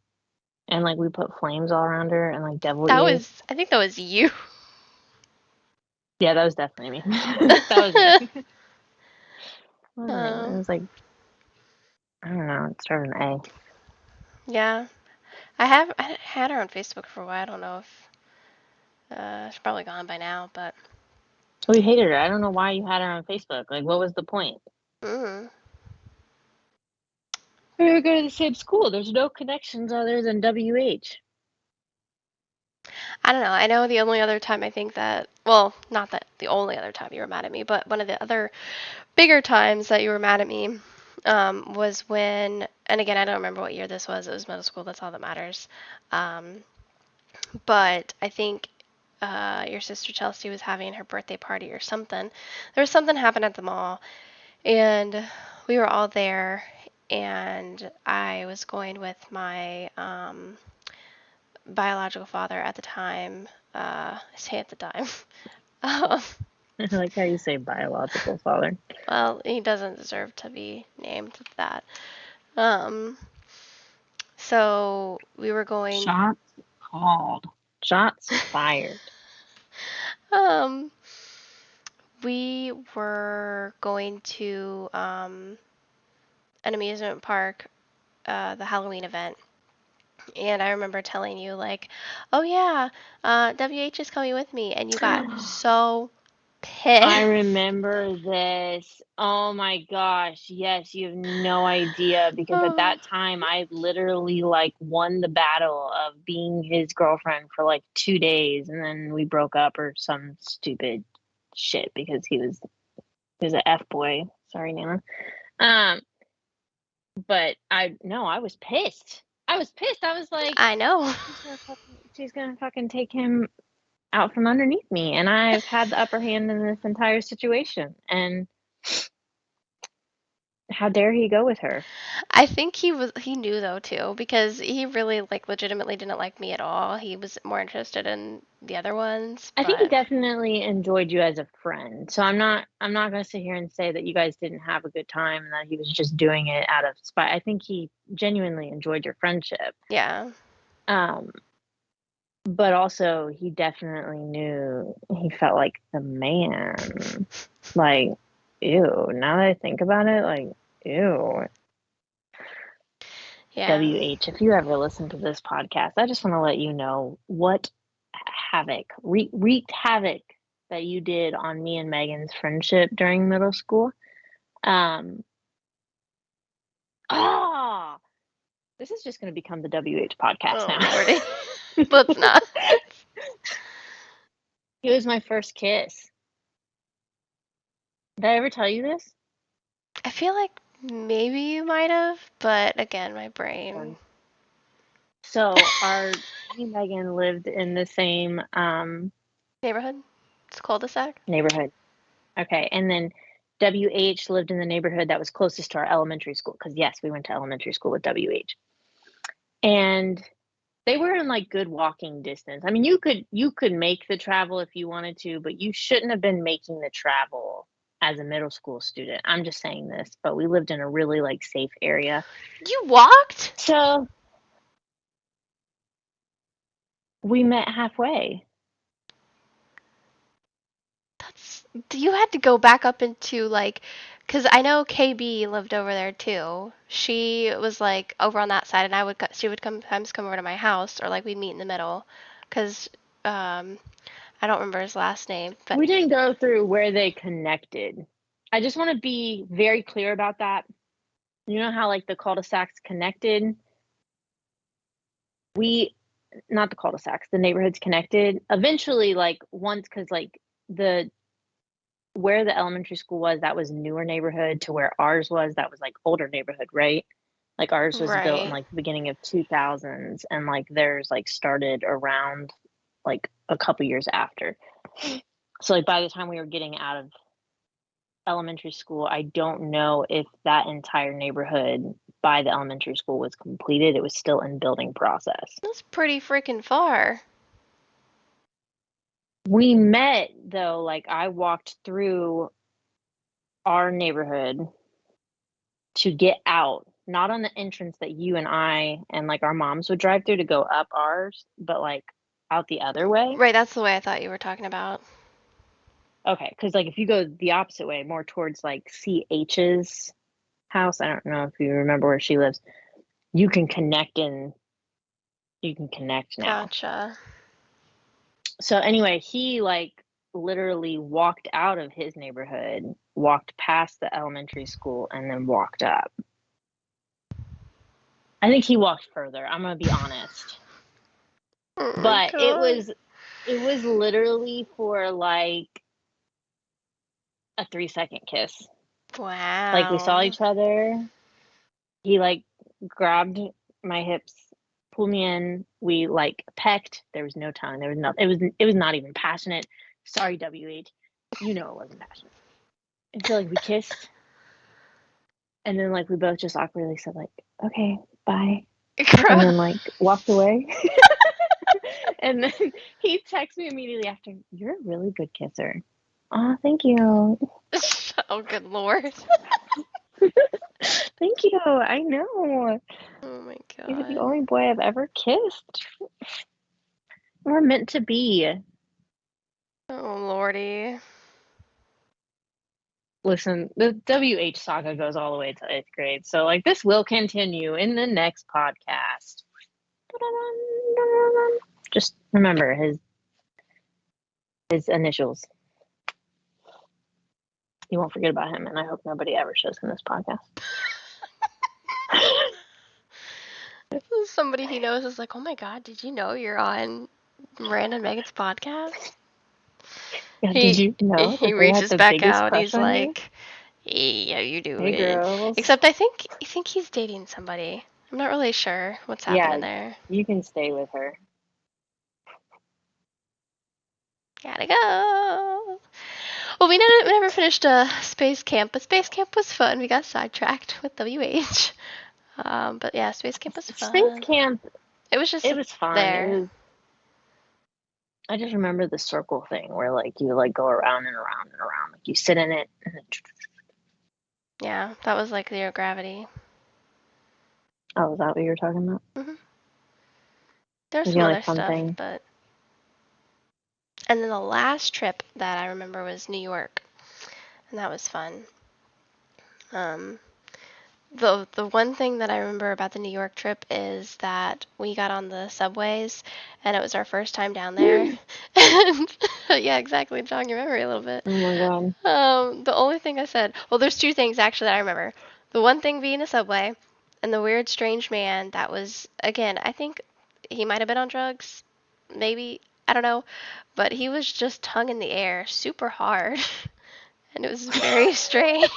and like we put flames all around her and like devil that ears? was. I think that was you. Yeah, that was definitely me. That was me. What was her name? It um, was like I don't know, it started with an A. yeah, I had her on Facebook for a while. I don't know if she's probably gone by now, but We hated her. I don't know why you had her on Facebook. Like what was the point? mm, We were going to the same school. There's no connections other than WH. I don't know. I know the only other time I think that, well, not that the only other time you were mad at me, but one of the other bigger times that you were mad at me was when, and again, I don't remember what year this was. It was middle school. That's all that matters. Um, but I think your sister Chelsea was having her birthday party or something. There was something happened at the mall, and we were all there, and I was going with my biological father at the time. I say at the time. um, I like how you say biological father. well, he doesn't deserve to be named that. Um, so we were going. Shots called. Shots fired. Um, we were going to an amusement park, the Halloween event. And I remember telling you, like, oh yeah, WH is coming with me. And you got so I pissed. remember this. Oh my gosh. Yes, you have no idea because at Oh, that time I literally like won the battle of being his girlfriend for like 2 days and then we broke up or some stupid shit because he was an F boy. Sorry, Nana. Um, but I no, I was pissed. I was pissed. I was like, I know. she's gonna fucking take him out from underneath me, and I've had the upper hand in this entire situation. And how dare he go with her? I think he knew though too because he really like legitimately didn't like me at all. He was more interested in the other ones, I think he but definitely enjoyed you as a friend. So I'm not gonna sit here and say that you guys didn't have a good time and that he was just doing it out of spite. I think he genuinely enjoyed your friendship. yeah. But also he definitely knew he felt like the man. Like, ew. Now that I think about it, like, ew. Yeah. WH, if you ever listen to this podcast, I just want to let you know what havoc, wreaked havoc that you did on me and Megan's friendship during middle school. Um, ah, this is just going to become the WH podcast Oh now. lordy. Let's not. It was my first kiss. Did I ever tell you this? I feel like maybe you might have, but again, my brain. So me and Megan lived in the same Neighborhood? It's cul-de-sac? neighborhood. Okay, and then WH lived in the neighborhood that was closest to our elementary school because yes, we went to elementary school with WH. And they were in like good walking distance. I mean, you could make the travel if you wanted to, but you shouldn't have been making the travel as a middle school student. I'm just saying this, but we lived in a really like safe area. You walked? So we met halfway. You had to go back up into like, because I know KB lived over there too. She was like over on that side, and she would sometimes come over to my house, or like we'd meet in the middle, because I don't remember his last name, but We didn't go through where they connected. I just want to be very clear about that. You know how like the cul-de-sacs connected? Not the cul-de-sacs, the neighborhoods connected. Eventually, like once, because like the where the elementary school was, that was newer neighborhood to where ours was, that was like older neighborhood, right? Like ours was built in right. like the beginning of 2000s and like theirs like started around like a couple years after. So like by the time we were getting out of elementary school, I don't know if that entire neighborhood by the elementary school was completed. It was still in building process. That's pretty freaking far. We met though, like I walked through our neighborhood to get out, not on the entrance that you and I and like our moms would drive through to go up ours, but like out the other way. Right, that's the way I thought you were talking about. Okay, because like if you go the opposite way, more towards like CH's house, I don't know if you remember where she lives, you can connect in, you can connect now. Gotcha. So anyway, he like literally walked out of his neighborhood, walked past the elementary school, and then walked up. I think he walked further. I'm gonna be honest. Oh my But god. it was literally for like a 3-second kiss. Like we saw Wow. each other. He like grabbed my hips, pulled me in. We like pecked. There was no tongue. There was nothing. It was not even passionate. Sorry, WH. You know it wasn't passionate. And so like we kissed, and then like we both just awkwardly said like, okay, bye, and then like walked away. And then he texted me immediately after, you're a really good kisser. Oh, thank you. Oh, good lord. Thank you. I know. Oh my You're the god. only boy I've ever kissed. We're meant to be. Oh lordy. Listen, the WH saga goes all the way to 8th grade. So, like, this will continue in the next podcast. Just remember his initials. You won't forget about him, and I hope nobody ever shows him this podcast. Somebody he knows is like, oh my god, did you know you're on Miranda and Megan's podcast? Yeah, did He you know he that they had reaches the back biggest out and crush he's on you? like, hey, how you Hey, doing? girls. Except I think he's dating somebody. I'm not really sure what's Yeah, happening there. you can stay with her. Gotta go. Well, we never finished Space Camp, but Space Camp was fun. We got sidetracked with WH. But yeah, Space Camp was Space fun. camp, It was just it was fun. there. I just remember the circle thing where like you like go around and around and around. Like you sit in it and then Yeah, that was like zero gravity. oh, is that what you were talking about? Hmm. there's was the some only other fun stuff, thing. but and then the last trip that I remember was New York, and that was fun. Um, the one thing that I remember about the New York trip is that we got on the subways, and it was our first time down there. And yeah, exactly, jog your memory a little bit. Oh my god. The only thing I said, well, there's two things actually that I remember. The one thing being a subway, and the weird, strange man that was, again, I think he might have been on drugs, maybe, I don't know, but he was just tongue in the air super hard, and it was very strange.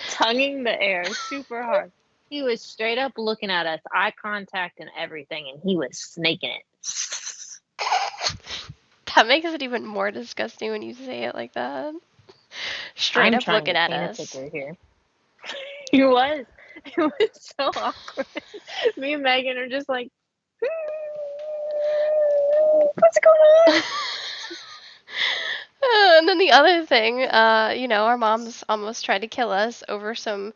Tonguing the air super hard. He was straight up looking at us, eye contact and everything, and he was snaking it. That makes it even more disgusting when you say it like that. Straight I'm up trying looking to at paint a us. picture here. He was. It was so awkward. Me and Megan are just like, what's going on? And then the other thing, our moms almost tried to kill us over some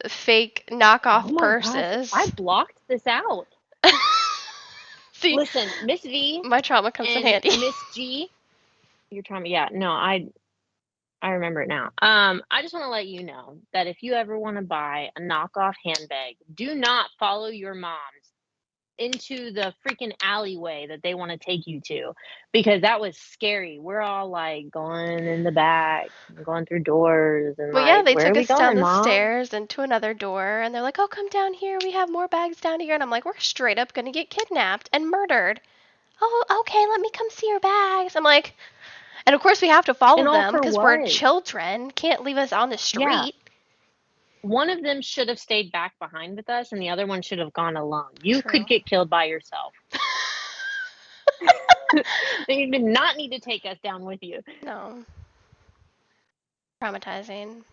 fake Oh knockoff my gosh, I purses. blocked this out. See, Listen, Miss V my trauma comes in and handy. Miss G, you're trying to, yeah, no, I remember it now. I just want to let you know that if you ever want to buy a knockoff handbag, do not follow your moms into the freaking alleyway that they want to take you to, because that was scary. We're all like going in the back, going through doors, and Well, yeah, like, they where are took we us down going, the mom? stairs and to another door, and they're like, "Oh, come down here. We have more bags down here." And I'm like, "We're straight up gonna get kidnapped and murdered." "Oh, okay. Let me come see your bags." I'm like, and of course we have to follow And all them for because we're what? children. Can't leave us on the Yeah, street. one of them should have stayed back behind with us, and the other one should have gone alone. You True. could get killed by yourself. You did not need to take us down with you. No, traumatizing.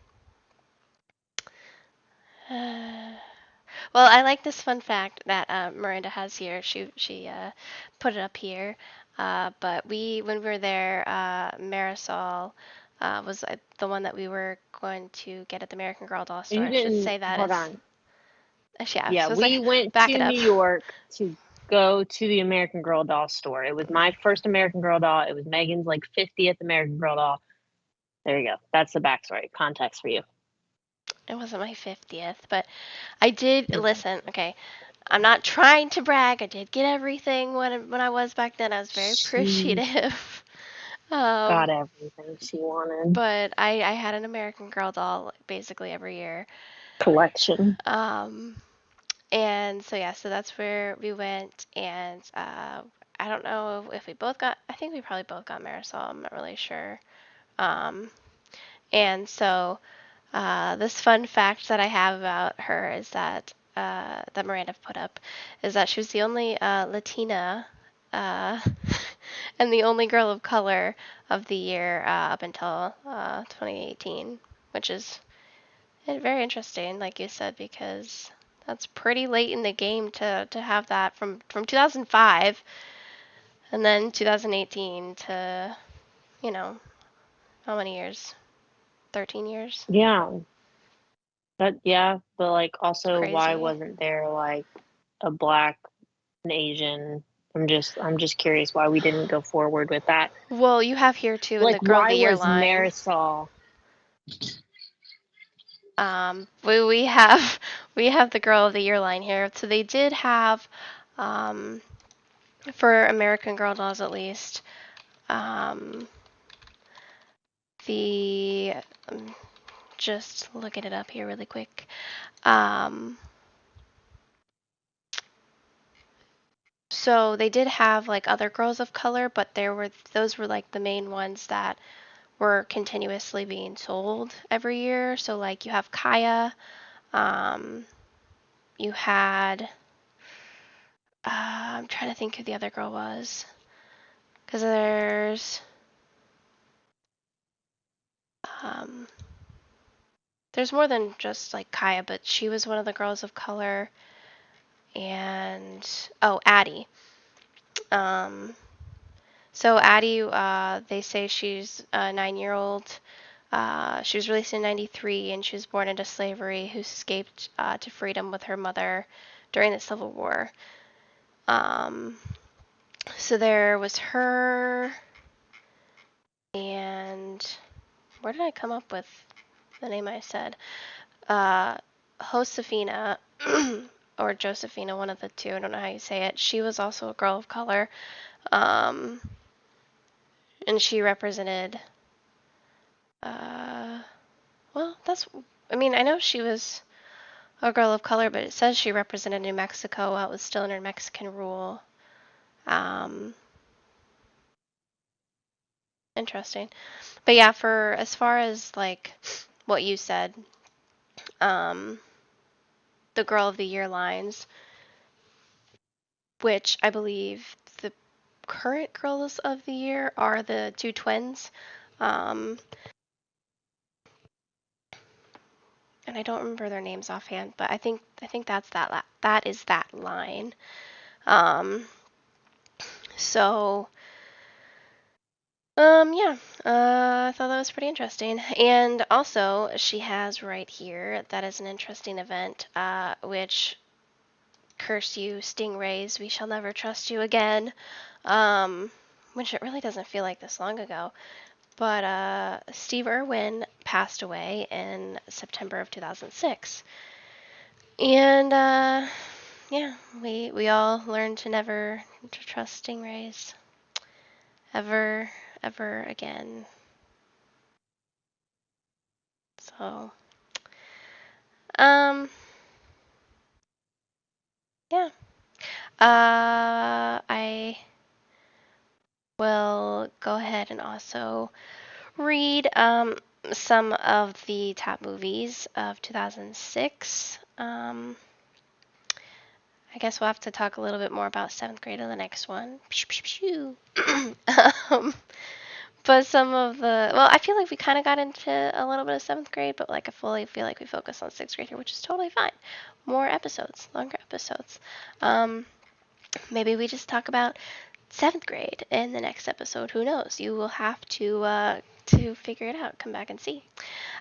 Well, I like this fun fact that Miranda has here. She put it up here. But when we were there, Marisol was the one that we were going to get at the American Girl doll store. You I should didn't, say that hold as on. yeah. Yeah, So it's like we went back it to up. New York to go to the American Girl doll store. It was my first American Girl doll. It was Megan's like 50th American Girl doll. There you go. That's the backstory, context for you. It wasn't my 50th, but I did Okay. listen. Okay, I'm not trying to brag. I did get everything when I was back then. I was very She appreciative. got Um, everything she wanted. but I had an American Girl doll basically every year. Collection. Um, and so yeah, so that's where we went, and I don't know if we both got. I think we probably both got Marisol. I'm not really sure. Um, and so this fun fact that I have about her is that Miranda put up is that she was the only Latina uh, and the only girl of color of the year up until 2018, which is very interesting, like you said, because that's pretty late in the game to have that from 2005 and then 2018 to, you know, how many years? 13 years? Yeah. Yeah, but like also why Crazy. wasn't there like a black and Asian? I'm just curious why we didn't go forward with that. Well, you have here too in the Like Girl of why the Year was line. Marisol We have we have the Girl of the Year line here. So they did have, um, for American Girl dolls at least, um, the just looking it up here really quick. Um, so they did have like other girls of color, but those were like the main ones that were continuously being sold every year. So like you have Kaya, um, you had I'm trying to think who the other girl was because um, there's more than just like Kaya, but she was one of the girls of color, and oh, Addie. Um, so Addie, they say she's a 9-year-old. She was released in '93, and she was born into slavery, who escaped to freedom with her mother during the Civil War. Um, so there was her, and where did I come up with the name I said? Uh, Josefina, or Josephina, one of the two. I don't know how you say it. She was also a girl of color, um, and she represented. Uh, well, that's. I mean, I know she was a girl of color, but it says she represented New Mexico while it was still under Mexican rule. Um, Interesting. But yeah, for as far as like what you said, um, the Girl of the Year lines, which I believe the current Girls of the Year are the two twins. Um, and I don't remember their names offhand, but I think that is that line. Um, so yeah, I thought that was pretty interesting. And also, she has right here that is an interesting event, which curse you, stingrays, we shall never trust you again. Um, which it really doesn't feel like this long ago. But Steve Irwin passed away in September of 2006. And yeah, we all learned to never to trust stingrays ever, ever again. So, um, yeah. I will go ahead and also read some of the top movies of 2006. I guess we'll have to talk a little bit more about seventh grade in the next one. um, but some of the, well, I feel like we kind of got into a little bit of seventh grade, but like I fully feel like we focus on sixth grade here, which is totally fine. More episodes, longer episodes. Um, Maybe we just talk about seventh grade in the next episode. Who knows? You will have to figure it out. Come back and see.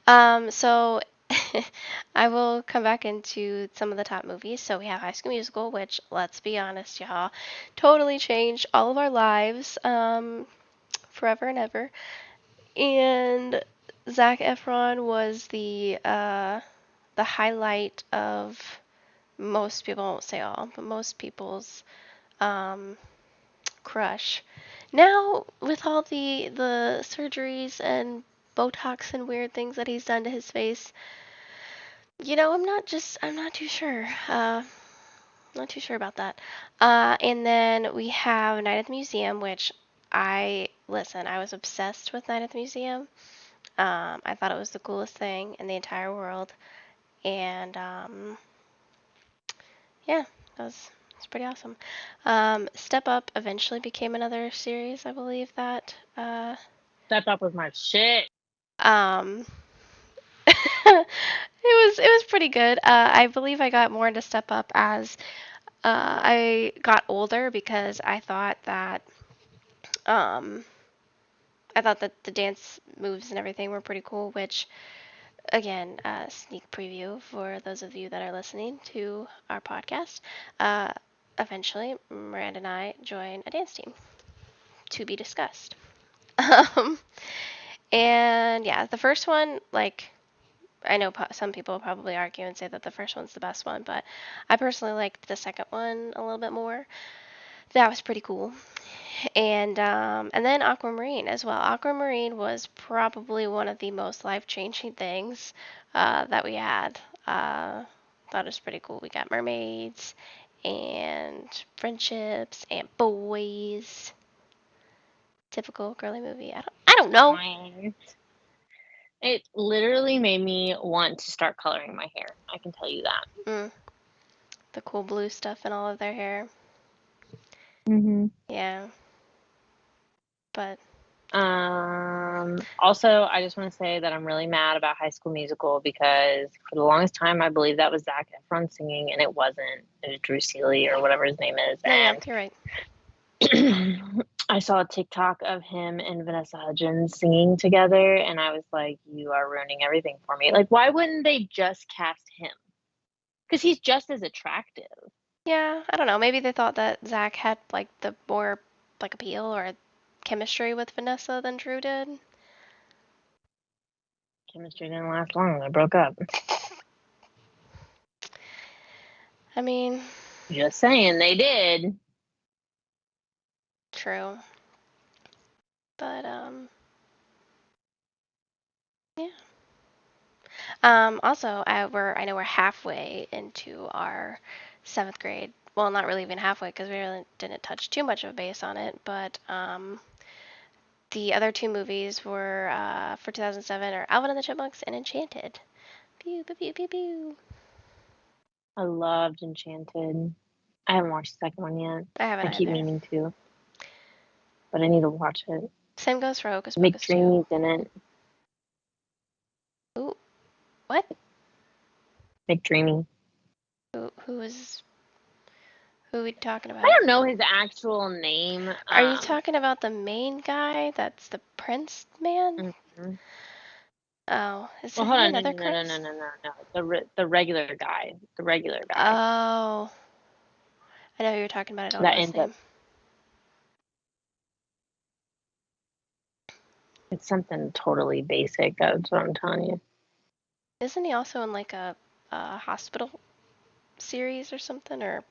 So I will come back into some of the top movies. So we have High School Musical, which, let's be honest, y'all, totally changed all of our lives, forever and ever. And Zac Efron was the highlight of most people. I won't say all, but most people's um, crush. Now, with all the surgeries and Botox and weird things that he's done to his face, I'm not too sure. Not too sure about that. And then we have Night at the Museum, which I was obsessed with Night at the Museum. I thought it was the coolest thing in the entire world. And yeah, it was pretty awesome. Step Up eventually became another series, I believe that. Step Up was my shit. Um, it was pretty good. I believe I got more into Step Up as I got older because um, I thought that the dance moves and everything were pretty cool. Which, again, sneak preview for those of you that are listening to our podcast. Uh, Eventually, Miranda and I join a dance team to be discussed. Um, and yeah, the first one, like, I know some people probably argue and say that the first one's the best one, but I personally liked the second one a little bit more. That was pretty cool. And then Aquamarine as well. Aquamarine was probably one of the most life-changing things that we had. Thought it was pretty cool. We got mermaids and friendships and boys. Typical girly movie. I don't know. It literally made me want to start coloring my hair. I can tell you that. Mm, the cool blue stuff in all of their hair. Mm-hmm. Yeah, but Also, I just want to say that I'm really mad about High School Musical because for the longest time I believed that was Zac Efron singing, and it wasn't. It was Drew Seeley or whatever his name is. no, yeah, you're right. And I saw a TikTok of him and Vanessa Hudgens singing together, and I was like, "You are ruining everything for me." Like, why wouldn't they just cast him? Because he's just as attractive. Yeah, I don't know. Maybe they thought that Zach had like the more like appeal or chemistry with Vanessa than Drew did. Chemistry didn't last long. They broke up. I mean, Just saying, they did. true. But yeah. Also, I know we're halfway into our seventh grade. Well, not really even halfway because we really didn't touch too much of a base on it. But the other two movies were for 2007 are Alvin and the Chipmunks and Enchanted. Pew pew pew pew pew. I loved Enchanted. I haven't watched the second one yet. I haven't I keep either. meaning to, but I need to watch it. Same goes for Hocus Pocus 2. McDreamy's in it. Ooh, what? McDreamy. Who is who are we talking I about? don't know his actual name. Are you talking about the main guy? That's the Prince man? Mhm. Oh, is Well, there hold on. No, another no, no, no, Prince? no, no, no. The regular guy. The regular guy Oh, I know who you're talking about. I don't know that his ends up. name. It's something totally basic. That's what I'm telling you. Isn't he also in like a hospital series or something? Or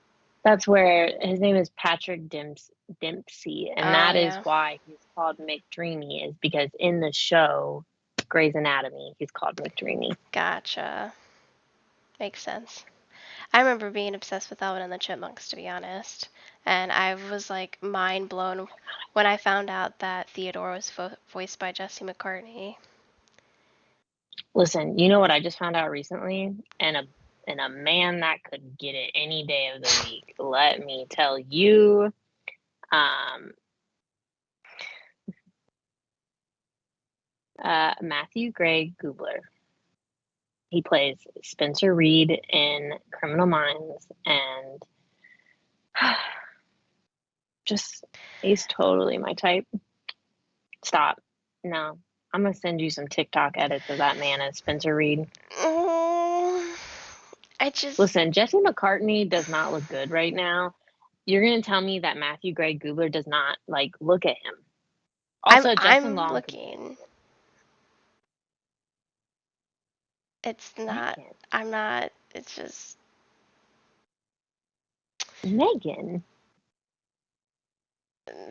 That's where his name is Patrick Dempsey, and oh that is yeah, why he's called McDreamy. Is because in the show Grey's Anatomy, he's called McDreamy. gotcha. Makes sense. I remember being obsessed with Alvin and the Chipmunks, to be honest, and I was like mind blown when I found out that Theodore was voiced by Jesse McCartney. Listen, you know what I just found out recently, and a man that could get it any day of the week. Let me tell you. Um, Matthew Gray Gubler. He plays Spencer Reed in Criminal Minds, and just he's totally my type. Stop. No, I'm gonna send you some TikTok edits of that man as Spencer Reed. Oh, I just Listen, Jesse McCartney does not look good right now. You're gonna tell me that Matthew Gray Gubler does not like look at him. I'm Also, Justin I'm Long could looking. It's not. Megan. I'm not. It's just Megan.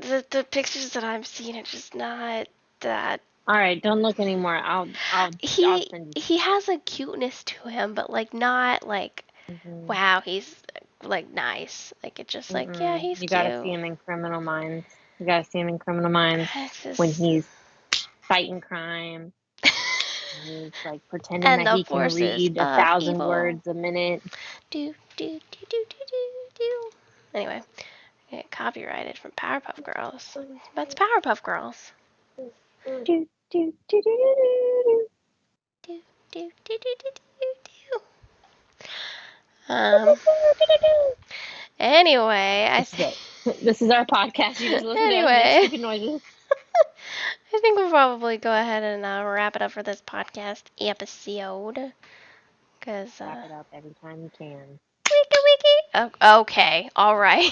the pictures that I'm seeing are just not that. All right, don't look anymore. I'll He send you he has a cuteness to him, but like not like some. wow, he's like nice. Like it's just like yeah, he's You gotta see cute. him in Criminal Minds. You gotta see him in Criminal Minds It's when just he's fighting crime. He's like pretending and that the he can forces read a of thousand evil. words a minute. Do do do do do do do. Anyway, I get copyrighted from Powerpuff Girls. That's Powerpuff Girls. Do, do, do, do, do, Do do do do do do do. Um. do. Anyway, I This is think. it. This is our podcast. You just listen to us make Anyway, stupid noises. I think we'll probably go ahead and wrap it up for this podcast episode. Cause Wrap it up every time you can. wiki wiki. Oh, okay, all right.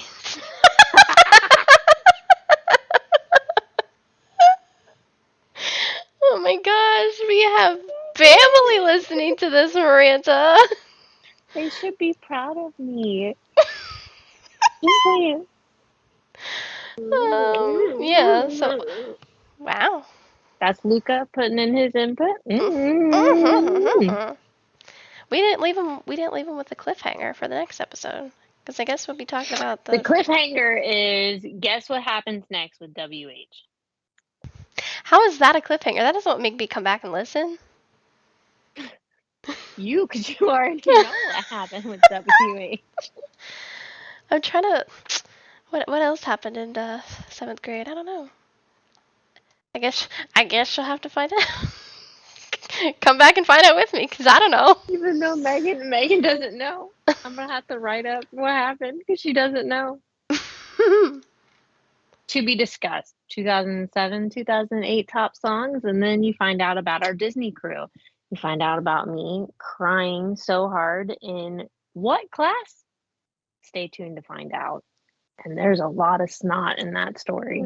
Oh my gosh, we have family listening to this, Miranda. They should be proud of me. Just saying. Yeah. So, wow. That's Luca putting in his input. We didn't leave him. We didn't leave him with a cliffhanger for the next episode, because I guess we'll be talking about The the. cliffhanger is guess what happens next with WH? How is that a cliffhanger? That doesn't make me come back and listen. You, because you already know what happened with WH. I'm trying to. What else happened in seventh grade? I don't know. I guess you'll have to find out. Come back and find out with me, cause I don't know. Even though Megan doesn't know. I'm gonna have to write up what happened because she doesn't know. To be discussed. 2007, 2008 top songs, and then you find out about our Disney crew. You find out about me crying so hard in what class? stay tuned to find out. And there's a lot of snot in that story.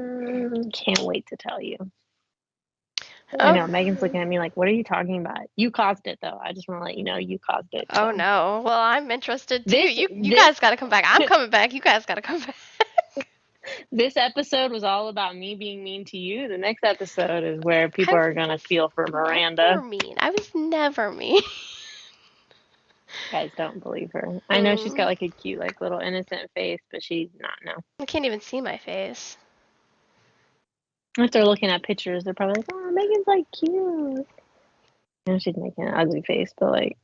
Can't wait to tell you. I know Oh, Megan's looking at me like, what are you talking about? You caused it though. I just want to let you know you caused it. oh So no. Well, I'm interested too. this You this guys got to come back. I'm coming back. You guys got to come back. this episode was all about me being mean to you. The next episode is where I people are gonna was feel for Miranda. never mean. I was never mean. Guys, don't believe her. I know she's got Mm, like a cute, like little innocent face, but she's not. No. I can't even see my face. If they're looking at pictures, they're probably like, "Oh, Megan's like cute." And she's making an ugly face, but like,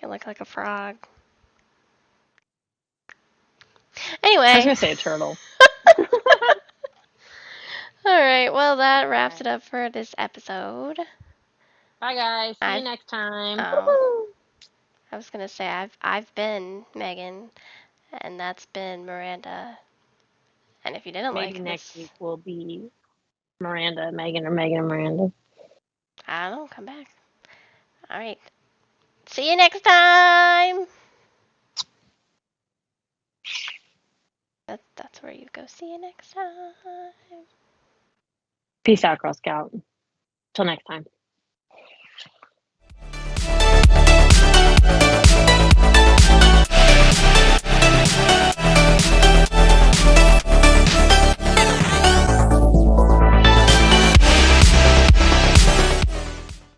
I look like a frog. I was Anyway. gonna say a turtle. All right. Well, that All wraps right. it up for this episode. Bye, guys. See you I've next time. oh, Woo-hoo. I was gonna say I've been Megan, and that's been Miranda. And if you didn't Maybe like next this, week will be Miranda, Megan, or Megan and Miranda. I don't know. Come back. All right. See you next time. That's where you go. See you next time. Peace out, Girl Scout. Till next time.